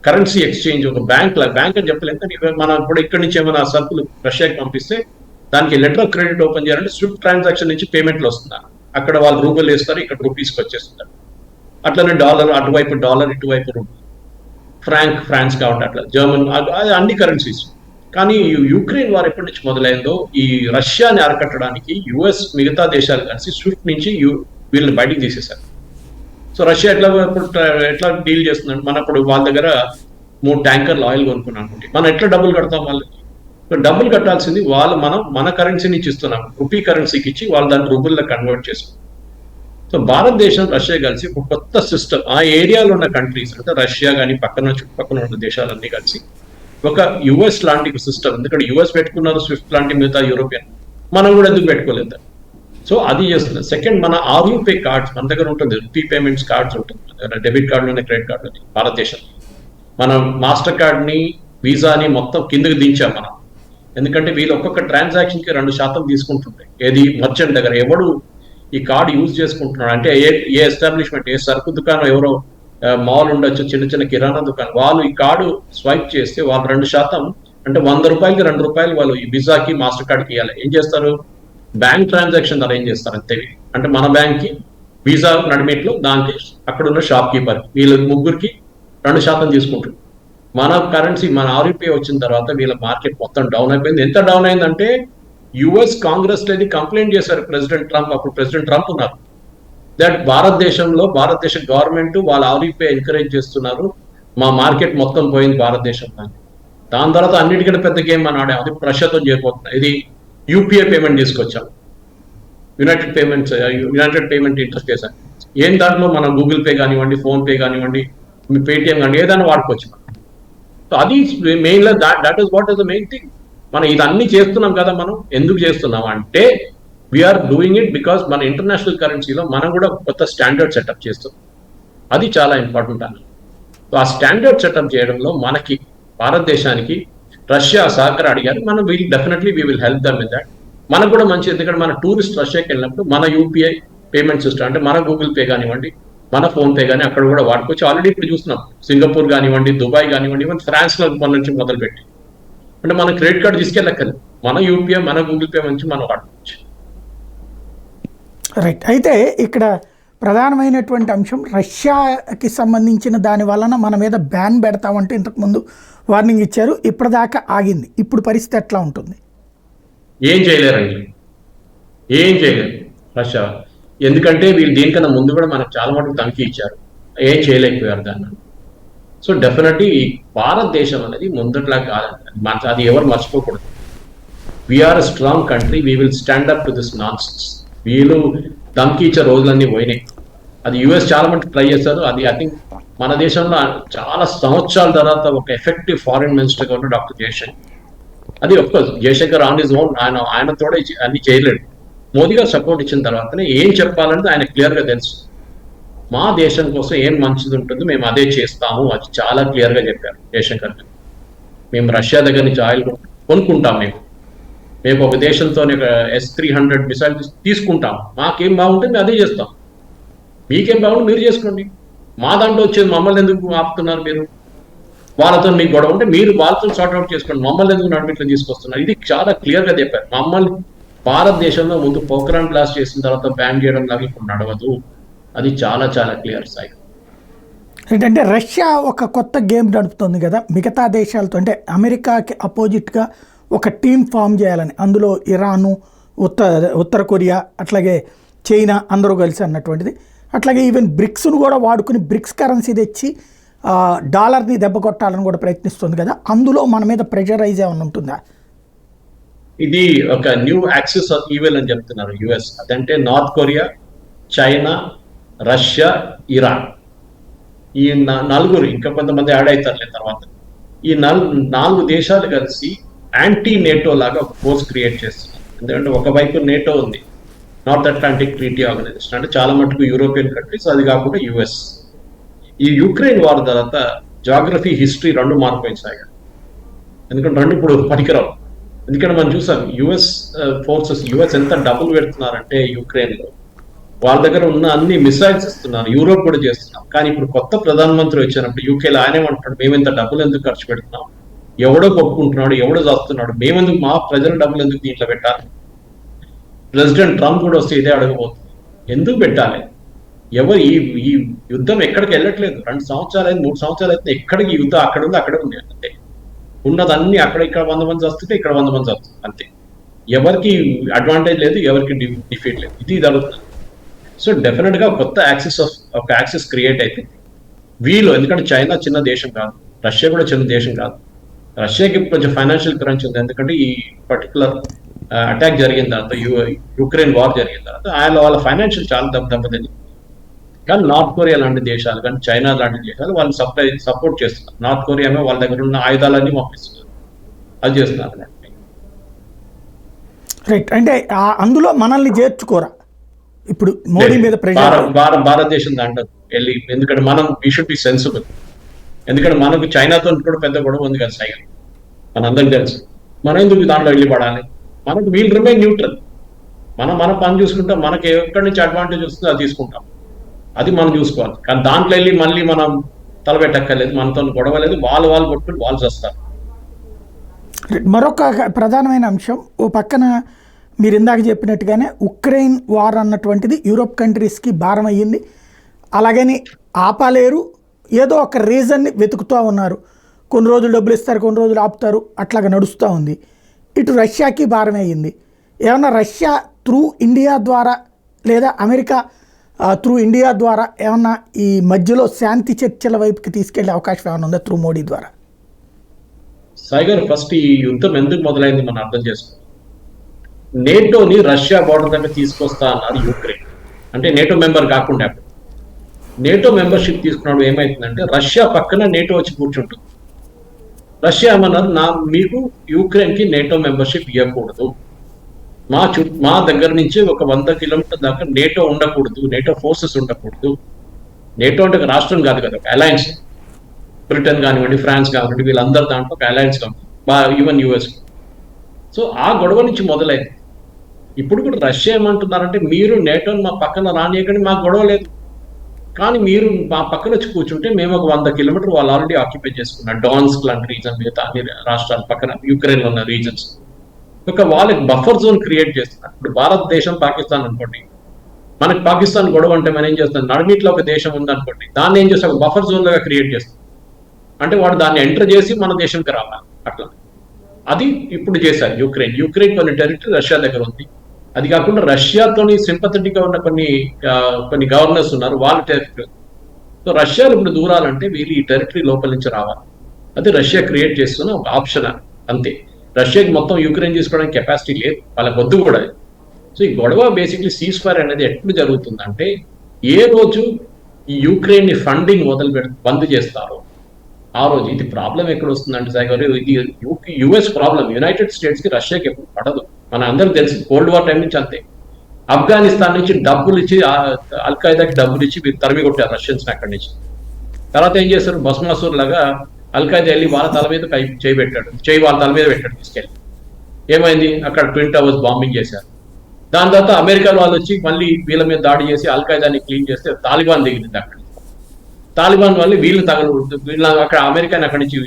కరెన్సీ ఎక్స్చేంజ్, ఒక బ్యాంక్ అని చెప్పలేదు కానీ మనం ఇప్పుడు ఇక్కడి నుంచి ఏమైనా సరుకులు రష్యాకి పంపిస్తే దానికి లెటర్ ఆఫ్ క్రెడిట్ ఓపెన్ చేయాలంటే స్విఫ్ట్ ట్రాన్సాక్షన్ నుంచి పేమెంట్లు వస్తున్నారు, అక్కడ వాళ్ళు రూబల్ వేస్తారు, ఇక్కడ రూపీస్కి వచ్చేస్తున్నారు. అట్లనే డాలర్, అటువైపు డాలర్, ఇటువైపు రూబల్, ఫ్రాన్స్ కాబట్టి అట్లా జర్మన్, అన్ని కరెన్సీస్. కానీ యుక్రెయిన్ వారు ఎప్పటి నుంచి మొదలైందో ఈ రష్యాని అరకట్టడానికి యుఎస్ మిగతా దేశాలు కలిసి స్విఫ్ట్ నుంచి వీళ్ళని బయటికి తీసేశారు. సో రష్యా ఎట్లా డీల్ చేస్తుందంటే మన ఇప్పుడు వాళ్ళ దగ్గర 3 ట్యాంకర్లు ఆయిల్ కొనుక్కున్నాం అనుకుంటే మనం ఎట్లా డబ్బులు కడతాం వాళ్ళకి? డబ్బులు కట్టాల్సింది వాళ్ళు మన కరెన్సీ నుంచి ఇస్తున్నాం, రూపీ కరెన్సీకి ఇచ్చి వాళ్ళు దాన్ని రూబుల్లో కన్వర్ట్ చేస్తున్నాం. సో భారతదేశం రష్యా కలిసి ఒక కొత్త సిస్టమ్, ఆ ఏరియాలో ఉన్న కంట్రీస్ అంటే రష్యా కానీ చుట్టుపక్కల ఉన్న దేశాలన్నీ కలిసి ఒక యుఎస్ లాంటి సిస్టమ్, ఎందుకంటే యుఎస్ పెట్టుకున్నారు స్విఫ్ట్ లాంటి మిగతా యూరోపియన్, మనం కూడా ఎందుకు పెట్టుకోలేదు. సో అది చేస్తుంది. సెకండ్, మన RUPay కార్డ్స్ మన దగ్గర ఉంటుంది, రూపీ పేమెంట్స్ కార్డ్స్ ఉంటుంది, డెబిట్ కార్డులోనే క్రెడిట్ కార్డులోనే భారతదేశం. మనం మాస్టర్ కార్డ్ని, వీసాని మొత్తం కిందకి దించాం మనం. ఎందుకంటే వీళ్ళు ఒక్కొక్క ట్రాన్సాక్షన్కి 2% తీసుకుంటుంటాయి. ఏది మర్చెంట్ దగ్గర ఎవడు ఈ కార్డు యూజ్ చేసుకుంటున్నాడు అంటే ఏ ఎస్టాబ్లిష్మెంట్, ఏ సరుకు దుకాణం, ఎవరో మాల్ ఉండొచ్చు, చిన్న కిరాణా దుకాణం, వాళ్ళు ఈ కార్డు స్వైప్ చేస్తే వాళ్ళు 2% అంటే ₹100కి ₹2 వాళ్ళు ఈ వీసాకి మాస్టర్ కార్డ్కి ఇవ్వాలి. ఏం చేస్తారు? బ్యాంక్ ట్రాన్సాక్షన్ అరేంజ్ చేస్తారు అంతే. అంటే మన బ్యాంక్ కి వీసా నడిమేట్లో దానికి అక్కడ ఉన్న షాప్ కీపర్ వీళ్ళ ముగ్గురికి 2% తీసుకుంటారు. మన కరెన్సీ, మన RUPay వచ్చిన తర్వాత వీళ్ళ మార్కెట్ మొత్తం డౌన్ అయిపోయింది. ఎంత డౌన్ అయిందంటే యుఎస్ కాంగ్రెస్ అనేది కంప్లైంట్ చేశారు ప్రెసిడెంట్ ట్రంప్, అప్పుడు ప్రెసిడెంట్ ట్రంప్ ఉన్నారు, దట్ భారతదేశ గవర్నమెంట్ వాళ్ళ RUPay ఎంకరేజ్ చేస్తున్నారు, మా మార్కెట్ మొత్తం పోయింది భారతదేశంలో. దాని తర్వాత అన్నిటికంటే పెద్ద గేమ్ అని ఆడాం, అది రష్యాతో చేయబోతున్నాం. ఇది UPI పేమెంట్ తీసుకొచ్చాం, యునైటెడ్ పేమెంట్ ఇంటర్ఫేస్ అని. ఏం దాంట్లో మనం గూగుల్ పే కానివ్వండి, ఫోన్పే కానివ్వండి, పేటిఎం కానీ ఏదైనా వాడుకోవచ్చు. సో అది మెయిన్గా that is what is the main thing. మనం ఇదన్నీ చేస్తున్నాం కదా, మనం ఎందుకు చేస్తున్నాం అంటే వీఆర్ డూయింగ్ ఇట్ బికాస్ మన ఇంటర్నేషనల్ కరెన్సీలో మనం కూడా కొత్త స్టాండర్డ్ సెటప్ చేస్తున్నాం. అది చాలా ఇంపార్టెంట్ అని. సో ఆ స్టాండర్డ్ సెటప్ చేయడంలో మనకి భారతదేశానికి రష్యా సహకారం అడిగారు, మనం definitely we will help them in that. మనకు కూడా మంచి, ఎందుకంటే మన టూరిస్ట్ రష్యాకి వెళ్ళినప్పుడు మన UPI పేమెంట్ సిస్టమ్ అంటే మన గూగుల్ పే కానివ్వండి, మన ఫోన్పే కానీ అక్కడ కూడా వాడుకోవచ్చు. ఆల్రెడీ ఇప్పుడు చూస్తున్నాం సింగపూర్ కానివ్వండి, దుబాయ్ కానివ్వండి, ఈవెన్ ఫ్రాన్స్లో మన నుంచి మొదలుపెట్టి. అంటే మన క్రెడిట్ కార్డు తీసుకెళ్ళక్కర్లేదు, మన యూపీఐ మన గూగుల్ పే నుంచి మనం వాడుకోవచ్చు. రైట్. అయితే ఇక్కడ ప్రధానమైనటువంటి అంశం రష్యాకి సంబంధించిన దాని వలన మన మీద బ్యాన్ పెడతామంటే ఇంతకుముందు వార్నింగ్ ఇచ్చారు, ఇప్పటిదాకా ఆగింది. ఇప్పుడు పరిస్థితి ఎట్లా ఉంటుంది? ఏం చేయలేరండి, ఏం చేయలేరు రష్యా. ఎందుకంటే వీళ్ళు దీనికన్నా ముందు కూడా మనకు చాలా మటుకు ధమకి ఇచ్చారు, ఏం చేయలేకపోయారు దాన్ని. సో డెఫినెట్లీ భారతదేశం అనేది ముందట్లా కాదండి, అది ఎవరు మర్చిపోకూడదు. We are a strong country, we will stand up to this nonsense. వీళ్ళు ధమకి ఇచ్చే రోజులన్నీ పోయినాయి. అది యుఎస్ చాలా మటుకు ట్రై చేశారు. అది ఐ థింక్ మన దేశంలో చాలా సంవత్సరాల తర్వాత ఒక ఎఫెక్టివ్ ఫారిన్ మినిస్టర్గా ఉన్న డాక్టర్ జయశంకర్. అది ఒఫ్కోర్స్ జయశంకర్ ఆన్ హిజ్ ఓన్, ఆయన తోడే అన్ని చేయలేడు. మోదీ గారు సపోర్ట్ ఇచ్చిన తర్వాతనే ఏం చెప్పాలంటే ఆయన క్లియర్గా తెలుసు. మా దేశం కోసం ఏం మంచిది ఉంటుంది మేము అదే చేస్తాము, అది చాలా క్లియర్గా చెప్పారు జయశంకర్ గారు. మేము రష్యా దగ్గర నుంచి ఆయిల్ కొనుక్కుంటాం, మేము ఒక దేశంతో S-300 మిసైల్ తీసుకుంటాం, మాకేం బాగుంటే మేము అదే చేస్తాం, మీకేం బాగుంటే మీరు చేసుకోండి, మా దాంట్లో వచ్చేది మమ్మల్ని ఎందుకు ఆపుతున్నారు మీరు? వాళ్ళతో మీకు గొడవ ఉంటే మీరు వాళ్ళతో సార్ట్అవుట్ చేసుకోండి, మమ్మల్ని ఎందుకు నడుమిట్లో తీసుకొస్తున్నారు? ఇది చాలా క్లియర్గా చెప్పారు. మమ్మల్ని భారతదేశంలో ముందు పోఖ్రాన్ బ్లాస్ట్ చేసిన తర్వాత బ్యాన్ చేయడం లాగా ఇప్పుడు నడవదు, అది చాలా చాలా క్లియర్ సైడ్. ఏంటంటే రష్యా ఒక కొత్త గేమ్ నడుపుతుంది కదా మిగతా దేశాలతో, అంటే అమెరికాకి అపోజిట్గా ఒక టీం ఫామ్ చేయాలని, అందులో ఇరాను, ఉత్తర కొరియా, అట్లాగే చైనా అందరూ కలిసి అన్నటువంటిది. అట్లాగే ఈవెన్ బ్రిక్స్ను కూడా వాడుకుని బ్రిక్స్ కరెన్సీ తెచ్చి డాలర్ని దెబ్బ కొట్టాలని కూడా ప్రయత్నిస్తుంది కదా, అందులో మన మీద ప్రెషరైజ్ ఏమైనా ఉంటుందా? ఇది ఒక న్యూ యాక్సిస్ ఆఫ్ ఈవెల్ అని చెప్తున్నారు యుఎస్. అదంటే north Korea, China, Russia, Iran, ఈ నలుగురు, ఇంకా కొంతమంది యాడ్ అవుతారులే తర్వాత. ఈ నాలుగు దేశాలు కలిసి యాంటీ నేటో లాగా ఒక ఫోర్స్ క్రియేట్ చేస్తున్నారు. ఎందుకంటే ఒకవైపు నేటో ఉంది, నార్త్ అట్లాంటిక్ ట్రీటీ ఆర్గనైజేషన్, అంటే చాలా మటుకు యూరోపియన్ కంట్రీస్, అది కాకుండా యుఎస్. ఈ యుక్రెయిన్ వార్ తర్వాత జాగ్రఫీ, హిస్టరీ రెండు మారిపోయింది. ఎందుకంటే రెండు ఇప్పుడు పనికిరావు. ఎందుకంటే మనం చూసాం యుఎస్ ఫోర్సెస్, యుఎస్ ఎంత డబ్బులు పెడుతున్నారంటే యుక్రెయిన్లో, వాళ్ళ దగ్గర ఉన్న అన్ని మిసైల్స్ ఇస్తున్నారు, యూరోప్ కూడా చేస్తున్నాం. కానీ ఇప్పుడు కొత్త ప్రధానమంత్రి వచ్చినప్పుడు యూకేలో ఆయనేమంటున్నాడు, మేము ఇంత డబ్బులు ఎందుకు ఖర్చు పెడుతున్నాం, ఎవడో కొట్టుకుంటున్నాడు, ఎవడో చేస్తున్నాడు, మేమెందుకు మా ప్రజల డబ్బులు ఎందుకు దీంట్లో పెట్టాలి? ప్రెసిడెంట్ ట్రంప్ కూడా వస్తే ఇదే అడగబోతుంది, ఎందుకు పెట్టాలి? ఎవరు ఈ యుద్ధం ఎక్కడికి వెళ్ళట్లేదు, 2 సంవత్సరాలు అయింది, 3 సంవత్సరాలు అయితే ఎక్కడికి యుద్ధం అక్కడ ఉంది, అక్కడే ఉంది అంతే. ఉన్నదన్నీ అక్కడ, ఇక్కడ 100 మంది వస్తుంటే ఇక్కడ 100 మంది వస్తుంది అంతే. ఎవరికి అడ్వాంటేజ్ లేదు, ఎవరికి డిఫీట్ లేదు, ఇది జరుగుతుంది. సో డెఫినెట్ గా ఒక యాక్సిస్ క్రియేట్ అయిపోయింది వీళ్ళు. ఎందుకంటే చైనా చిన్న దేశం కాదు, రష్యా కూడా చిన్న దేశం కాదు. రష్యాకి కొంచెం ఫైనాన్షియల్ క్రంచ్ ఉంది, ఎందుకంటే ఈ పర్టికులర్ అటాక్ జరిగిన తర్వాత, యుక్రెయిన్ వార్ జరిగిన తర్వాత వాళ్ళ ఫైనాన్షియల్ చాలా దెబ్బతింది. కానీ నార్త్ కొరియా లాంటి దేశాలు కానీ చైనా లాంటి దేశాలు వాళ్ళు సపోర్ట్ చేస్తున్నారు. నార్త్ కొరియా వాళ్ళ దగ్గర ఉన్న ఆయుధాలన్నీ పంపిస్తున్నారు, అది చేస్తున్నారు. రైట్. అంటే అందులో మనల్ని చేర్చుకోరా ఇప్పుడు మోడీ మీద భారతదేశం దాంట్లో వెళ్ళి, ఎందుకంటే మనం వీ షుడ్ బి సెన్సిబుల్. ఎందుకంటే మనకు చైనాతో కూడా పెద్ద గొడవ ఉంది కదా సైగల్, మనందరికి తెలుసు. మనం ఎందుకు దాంట్లో వెళ్ళి పడాలి? మనకు వీల్ రిమైన్ న్యూట్రల్, మన పని చూసుకుంటాం, మనకి ఎక్కడి నుంచి అడ్వాంటేజ్ వస్తుందో అది తీసుకుంటాం, అది మనం చూసుకోవాలి. కానీ దాంట్లో వెళ్ళి మళ్ళీ మనం తలపెట్టక్కర్లేదు, మనతో గొడవ లేదు, వాళ్ళు కొట్టుకుని వాళ్ళు చేస్తారు. మరొక ప్రధానమైన అంశం, ఓ పక్కన మీరు ఇందాక చెప్పినట్టుగానే ఉక్రెయిన్ వార్ అన్నటువంటిది యూరోప్ కంట్రీస్కి భారం అయ్యింది. అలాగని ఆపలేరు, ఏదో ఒక రీజన్ని వెతుకుతూ ఉన్నారు. కొన్ని రోజులు డబ్బులు ఇస్తారు, కొన్ని రోజులు ఆపుతారు, అట్లాగా నడుస్తూ ఉంది. ఇటు రష్యాకి భారం అయ్యింది. ఏమన్నా రష్యా త్రూ ఇండియా ద్వారా లేదా అమెరికా త్రూ ఇండియా ద్వారా ఏమన్నా ఈ మధ్యలో శాంతి చర్చల వైపుకి తీసుకెళ్లే అవకాశం ఏమైనా ఉందా త్రూ మోడీ ద్వారా? సాయిగారు, ఫస్ట్ ఈ యుద్ధం ఎందుకు మొదలైంది మనం అర్థం చేసుకోవాలి. నేటోని రష్యా బోర్డర్ దగ్గర తీసుకొస్తా అన్నారు యుక్రెయిన్, అంటే నేటో మెంబర్ కాకుండా. నేటో మెంబర్షిప్ తీసుకున్నాడు, ఏమైతుందంటే రష్యా పక్కన నేటో వచ్చి కూర్చుంటుంది. రష్యా ఏమన్నారు, మీకు యుక్రెయిన్కి నేటో మెంబర్షిప్ ఇవ్వకూడదు, మా దగ్గర నుంచి ఒక 100 కిలోమీటర్ దాకా నేటో ఉండకూడదు, నేటో ఫోర్సెస్ ఉండకూడదు. నేటో అంటే ఒక రాష్ట్రం కాదు కదా, ఒక అలయన్స్. బ్రిటన్ కానివ్వండి, ఫ్రాన్స్ కానివ్వండి, వీళ్ళందరూ దాంట్లో ఒక అలయన్స్ కావాలి, ఈవెన్ యుఎస్. సో ఆ గొడవ నుంచి మొదలైంది. ఇప్పుడు కూడా రష్యా ఏమంటున్నారంటే, మీరు నేటోని మా పక్కన రానియకండి, మాకు గొడవ లేదు, కానీ మీరు మా పక్కన వచ్చి కూర్చుంటే మేము ఒక 100 కిలోమీటర్ వాళ్ళు ఆల్రెడీ ఆక్యుపై చేసుకున్నారు. డాన్స్క్ లాంటి రీజన్, మిగతా అన్ని రాష్ట్రాల పక్కన యుక్రెయిన్లో ఉన్న రీజన్స్. ఒక వాళ్ళకి బఫర్ జోన్ క్రియేట్ చేస్తున్నారు. ఇప్పుడు భారతదేశం పాకిస్తాన్ అనుకోండి, మనకి పాకిస్తాన్ గొడవ అంటే మనం ఏం చేస్తాం, నడిమిట్లో ఒక దేశం ఉందనుకోండి, దాన్ని ఏం చేస్తాం, బఫర్ జోన్ లాగా క్రియేట్ చేస్తాం. అంటే వాడు దాన్ని ఎంటర్ చేసి మన దేశంకి రావాలి. అట్లా అది ఇప్పుడు చేశారు యుక్రెయిన్ కొన్ని టెరిటరీ రష్యా దగ్గర ఉంది. అది కాకుండా రష్యాతోని సింపథెటిక్ గా ఉన్న కొన్ని గవర్నర్స్ ఉన్నారు, వాళ్ళ టెరిటరీ. సో రష్యాలో ఇప్పుడు దూరాలంటే వీళ్ళు ఈ టెరిటరీ లోపల నుంచి రావాలి. అది రష్యా క్రియేట్ చేస్తున్న ఒక ఆప్షన్ అంతే. రష్యాకి మొత్తం యుక్రెయిన్ తీసుకోవడానికి కెపాసిటీ లేదు, వాళ్ళకి వద్దు కూడా. సో ఈ గొడవ బేసిక్లీ సీజ్ ఫైర్ అనేది ఎప్పుడు జరుగుతుందంటే, ఏ రోజు ఈ యుక్రెయిన్ ని ఫండింగ్ బంద్ చేస్తారో ఆ రోజు. ఇది ప్రాబ్లం ఎక్కడ వస్తుందంటే సాయి గారు, ఇది యుఎస్ ప్రాబ్లం. యునైటెడ్ స్టేట్స్ కి రష్యాకి ఎప్పుడు పడదు, మన అందరికి తెలుసు. కోల్డ్ వార్ టైం నుంచి అంతే. ఆఫ్ఘనిస్తాన్ నుంచి డబ్బులు ఇచ్చి, అల్ఖైదాకి డబ్బులు ఇచ్చి మీరు తరిమి కొట్టారు రష్యన్స్ అక్కడి నుంచి. తర్వాత ఏం చేస్తారు, భస్మాసూర్ లాగా అల్ఖైదా వెళ్ళి వాళ్ళ తల మీద చేయబెట్టాడు, వాళ్ళ తల మీద పెట్టాడు తీసుకెళ్ళి. ఏమైంది, అక్కడ ట్విన్ టవర్స్ బాంబింగ్ చేశారు. దాని తర్వాత అమెరికా వాళ్ళు వచ్చి మళ్ళీ వీళ్ళ మీద దాడి చేసి అల్ఖైదాని క్లీన్ చేస్తే తాలిబాన్ దిగింది అక్కడ. తాలిబాన్ వాళ్ళు వీళ్ళు అక్కడ అమెరికాని అక్కడి నుంచి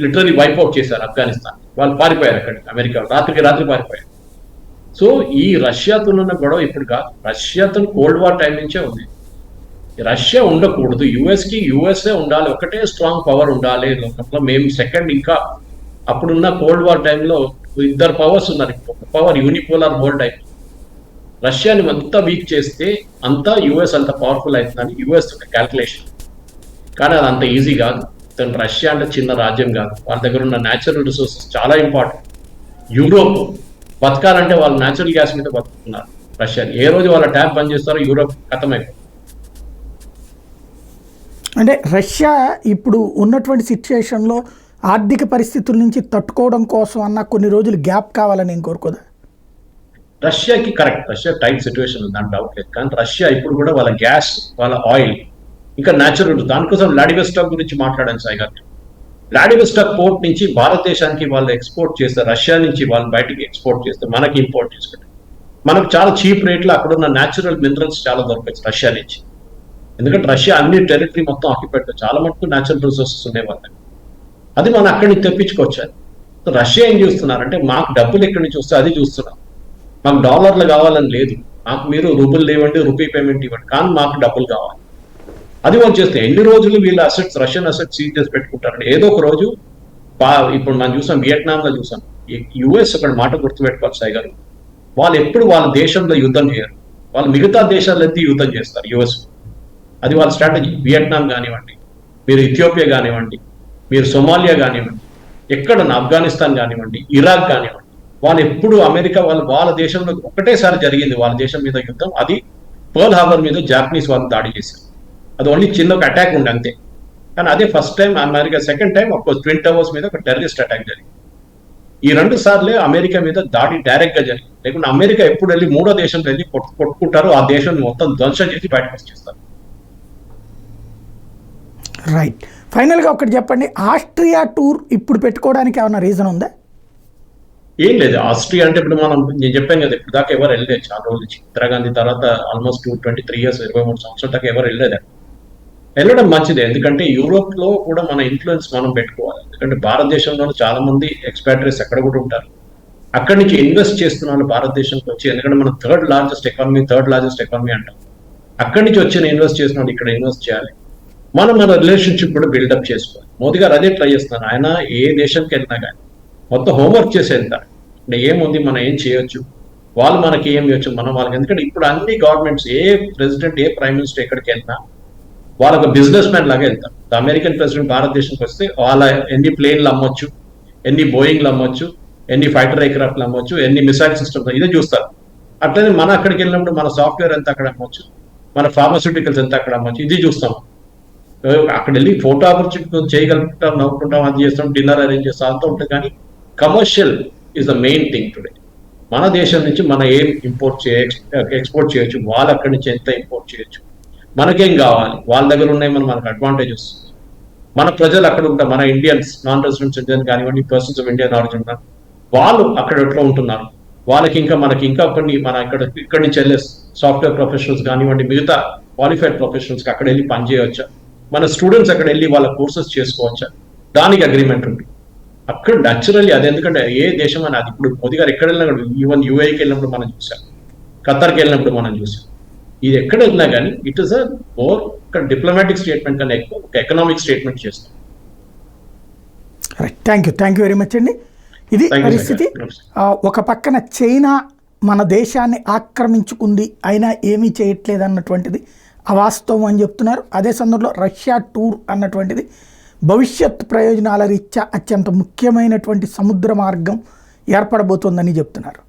లిటరలీ వైప్అవుట్ చేశారు ఆఫ్ఘనిస్తాన్. వాళ్ళు పారిపోయారు అక్కడికి, అమెరికా రాత్రికి రాత్రి పారిపోయారు. సో ఈ రష్యాతో ఉన్న గొడవ ఇప్పుడు కాదు, రష్యాతో కోల్డ్ వార్ టైం నుంచే ఉంది. రష్యా ఉండకూడదు, యుఎస్ఏ ఉండాలి, ఒకటే స్ట్రాంగ్ పవర్ ఉండాలి లోకంలో. మేము సెకండ్, ఇంకా అప్పుడున్న కోల్డ్ వార్ టైంలో 2 పవర్స్ ఉన్నారు. ఒక పవర్ యూనిపోలార్ వరల్డ్ టైప్. రష్యాని అంతా వీక్ చేస్తే అంతా యుఎస్ అంత పవర్ఫుల్ అవుతుందని యుఎస్ ఒక క్యాల్కులేషన్. కానీ అది అంత ఈజీ కాదు. రష్యా అంటే చిన్న రాజ్యం కాదు, వాళ్ళ దగ్గర ఉన్న న్యాచురల్ రిసోర్సెస్ చాలా ఇంపార్టెంట్. యూరోప్ బతకాలంటే వాళ్ళు న్యాచురల్ గ్యాస్ మీద బతుకుతున్నారు. రష్యా ఏ రోజు వాళ్ళ ట్యాప్ బంద్ చేస్తారో యూరోప్ ఖతమైపోతుంది. అంటే రష్యా ఇప్పుడు ఉన్నటువంటి సిచ్యుయేషన్లో ఆర్థిక పరిస్థితుల నుంచి తట్టుకోవడం కోసం అన్న కొన్ని రోజులు గ్యాప్ కావాలని నేను కోరుకోదా? రష్యాకి కరెక్ట్, రష్యా టైట్ సిచ్యువేషన్ ఉంది, దాని డౌట్ లేదు. కానీ రష్యా ఇప్పుడు కూడా వాళ్ళ గ్యాస్, వాళ్ళ ఆయిల్, ఇంకా న్యాచురల్, దానికోసం వ్లాడివోస్టాక్ గురించి మాట్లాడాను సాయి గారు. వ్లాడివోస్టాక్ పోర్ట్ నుంచి భారతదేశానికి వాళ్ళు ఎక్స్పోర్ట్ చేస్తే, రష్యా నుంచి వాళ్ళు బయటికి ఎక్స్పోర్ట్ చేస్తే మనకి ఇంపోర్ట్ చేసుకుంటారు. మనకు చాలా చీప్ రేట్లో అక్కడ ఉన్న న్యాచురల్ మినరల్స్ చాలా దొరకచ్చు రష్యా నుంచి. ఎందుకంటే రష్యా అన్ని టెరిటరీ మొత్తం ఆక్యుపై, చాలా మటుకు న్యాచురల్ రిసోర్సెస్ ఉన్నాయి వాళ్ళకి. అది మనం అక్కడి నుంచి తెప్పించుకోవచ్చు. రష్యా ఏం చూస్తున్నారంటే, మాకు డబ్బులు ఎక్కడి నుంచి వస్తే అది చూస్తున్నాం. మాకు డాలర్లు కావాలని లేదు, మాకు మీరు రూబుల్ ఇవ్వండి, రూపీ పేమెంట్ ఇవ్వండి, కానీ మాకు డబ్బులు కావాలి. అది వాళ్ళు చేస్తే ఎన్ని రోజులు వీళ్ళ అసెట్స్, రష్యన్ అసెట్స్ సీజ్ చేసి పెట్టుకుంటారంటే ఏదో ఒక రోజు. ఇప్పుడు మనం చూసాం, వియట్నాంలో చూసాం. యుఎస్ ఒక మాట గుర్తుపెట్టుకోవాలి సాయి గారు, వాళ్ళు ఎప్పుడు వాళ్ళ దేశంలో యుద్ధం చేయరు, వాళ్ళు మిగతా దేశాలెత్తి యుద్ధం చేస్తారు యుఎస్. అది వాళ్ళ స్ట్రాటజీ. వియట్నాం కానివ్వండి, మీరు ఇథియోపియా కానివ్వండి, మీరు సొమాలియా కానివ్వండి, ఎక్కడ ఆఫ్ఘనిస్తాన్ కానివ్వండి, ఇరాక్ కానివ్వండి, వాళ్ళు ఎప్పుడు అమెరికా వాళ్ళ దేశంలో ఒకటేసారి జరిగింది వాళ్ళ దేశం మీద యుద్ధం. అది పర్ల్ హార్బర్ మీద జాపనీస్ వాళ్ళు దాడి చేశారు. అది ఓన్లీ చిన్న ఒక అటాక్ ఉండే అంతే. కానీ అదే first time America, second time of course twin towers మీద ఒక టెర్రరిస్ట్ అటాక్ జరిగింది. ఈ 2 సార్లే అమెరికా మీద దాడి డైరెక్ట్ గా జరిగింది. లేకుంటే అమెరికా ఎప్పుడు వెళ్ళి 3వ దేశంలో వెళ్ళి కొట్టుకుంటారో ఆ దేశం మొత్తం ధ్వంసం చేసి బయటకు వచ్చేస్తారు. రైట్. ఫైనల్గా ఒకటి చెప్పండి, ఆస్ట్రియా టూర్ ఇప్పుడు పెట్టుకోవడానికి ఏమైనా రీజన్ ఉందా? ఏం లేదు. ఆస్ట్రియా అంటే ఇప్పుడు నేను చెప్పాను కదా, ఇప్పుడు దాకా ఎవరు వెళ్ళలేదు చాలా రోజుల నుంచి. ఇందిరాగాంధీ తర్వాత ఆల్మోస్ట్ 23 ఇయర్స్, 23 సంవత్సరాల దాకా ఎవరు వెళ్ళలేదు. వెళ్ళడం మంచిదే, ఎందుకంటే యూరోప్ లో కూడా మన ఇన్ఫ్లుయెన్స్ మనం పెట్టుకోవాలి. ఎందుకంటే భారతదేశంలో చాలా మంది ఎక్స్పాట్రియట్స్ అక్కడ కూడా ఉంటారు. అక్కడి నుంచి ఇన్వెస్ట్ చేస్తున్నారు భారతదేశంకి వచ్చి. ఎందుకంటే మనం థర్డ్ లార్జెస్ట్ ఎకానమీ అంటాం. అక్కడి నుంచి వచ్చి ఇన్వెస్ట్ చేసిన ఇక్కడ ఇన్వెస్ట్ చేయాలి. మన రిలేషన్షిప్ కూడా బిల్డప్ చేసుకోవాలి. మోదీ గారు అదే ట్రై చేస్తున్నారు. ఆయన ఏ దేశంకి వెళ్ళినా కానీ మొత్తం హోంవర్క్ చేసి వెళ్తారు. అంటే ఏముంది, మనం ఏం చేయొచ్చు, వాళ్ళు మనకి ఏం చేయొచ్చు, మనం వాళ్ళకి. ఎందుకంటే ఇప్పుడు అన్ని గవర్నమెంట్స్, ఏ ప్రెసిడెంట్, ఏ ప్రైమ్ మినిస్టర్ ఎక్కడికి వెళ్ళినా వాళ్ళొక బిజినెస్ మ్యాన్ లాగా వెళ్తారు. అమెరికన్ ప్రెసిడెంట్ భారతదేశానికి వస్తే వాళ్ళ ఎన్ని ప్లేన్లు అమ్మొచ్చు, ఎన్ని బోయింగ్లు అమ్మొచ్చు, ఎన్ని ఫైటర్ ఎయిర్క్రాఫ్ట్లు అమ్మొచ్చు, ఎన్ని మిసైల్ సిస్టమ్స్, ఇదే చూస్తారు. అట్లనే మన అక్కడికి వెళ్ళినప్పుడు మన సాఫ్ట్వేర్ ఎంత అక్కడ అమ్మొచ్చు, మన ఫార్మాస్యూటికల్స్ ఎంత అక్కడ అమ్మొచ్చు, ఇది చూస్తాం. అక్కడ వెళ్ళి ఫోటో ఆపర్చునిటీ చేయగలుగుతాం, నవ్వుకుంటాం, అది చేస్తాం, డిన్నర్ అరేంజ్ చేస్తాం, అంతా ఉంటుంది. కానీ commercial is the main thing today. మన దేశం నుంచి మనం ఏం ఎక్స్పోర్ట్ చేయొచ్చు, వాళ్ళు అక్కడి నుంచి ఎంత ఇంపోర్ట్ చేయొచ్చు, మనకేం కావాలి, వాళ్ళ దగ్గర ఉన్నాయి, మనకు అడ్వాంటేజ్ వస్తుంది. మన ప్రజలు అక్కడ ఉంటారు, మన ఇండియన్స్, నాన్ రెసిడెంట్స్ ఇండియన్ కానివ్వండి, పర్సన్స్ ఆఫ్ ఇండియన్ ఆరిజిన్ ఉన్నారు, వాళ్ళు అక్కడ ఎట్లా ఉంటున్నారు, వాళ్ళకి మనకి ఇంకా కొన్ని మన ఇక్కడి నుంచి వెళ్ళే సాఫ్ట్వేర్ ప్రొఫెషనల్స్ కానివ్వండి, మిగతా క్వాలిఫైడ్ ప్రొఫెషనల్స్కి అక్కడ వెళ్ళి పనిచేయవచ్చా, మన స్టూడెంట్స్ అక్కడ వెళ్ళి వాళ్ళ కోర్సెస్ చేసుకోవచ్చా, దానికి అగ్రిమెంట్ ఉంది. అక్కడ న్యాచురల్లీ అది, ఎందుకంటే ఏ దేశం అని అది, ఇప్పుడు మోదీ గారు ఎక్కడ వెళ్ళినా కూడా, ఈవెన్ యూఏకి వెళ్ళినప్పుడు మనం చూసాం, ఖతర్కి వెళ్ళినప్పుడు మనం చూసాం, ఇది ఎక్కడ వెళ్ళినా కానీ ఇట్ ఇస్ అ మోర్ ఒక డిప్లొమాటిక్ స్టేట్మెంట్ కన్నా ఎక్కువ ఒక ఎకనామిక్ స్టేట్మెంట్ చేస్తాం. Right, thank you very much అండి. ఇది Thank you, పరిస్థితి. sir. ఒక పక్కన చైనా మన దేశాన్ని ఆక్రమించుకుంది, అయినా ఏమీ చేయట్లేదు అన్నటువంటిది అవాస్తవం అని చెప్తున్నారు. అదే సందర్భంలో రష్యా టూర్ అన్నటువంటిది భవిష్యత్ ప్రయోజనాల రీత్యా అత్యంత ముఖ్యమైనటువంటి సముద్ర మార్గం ఏర్పడబోతోందని చెప్తున్నారు.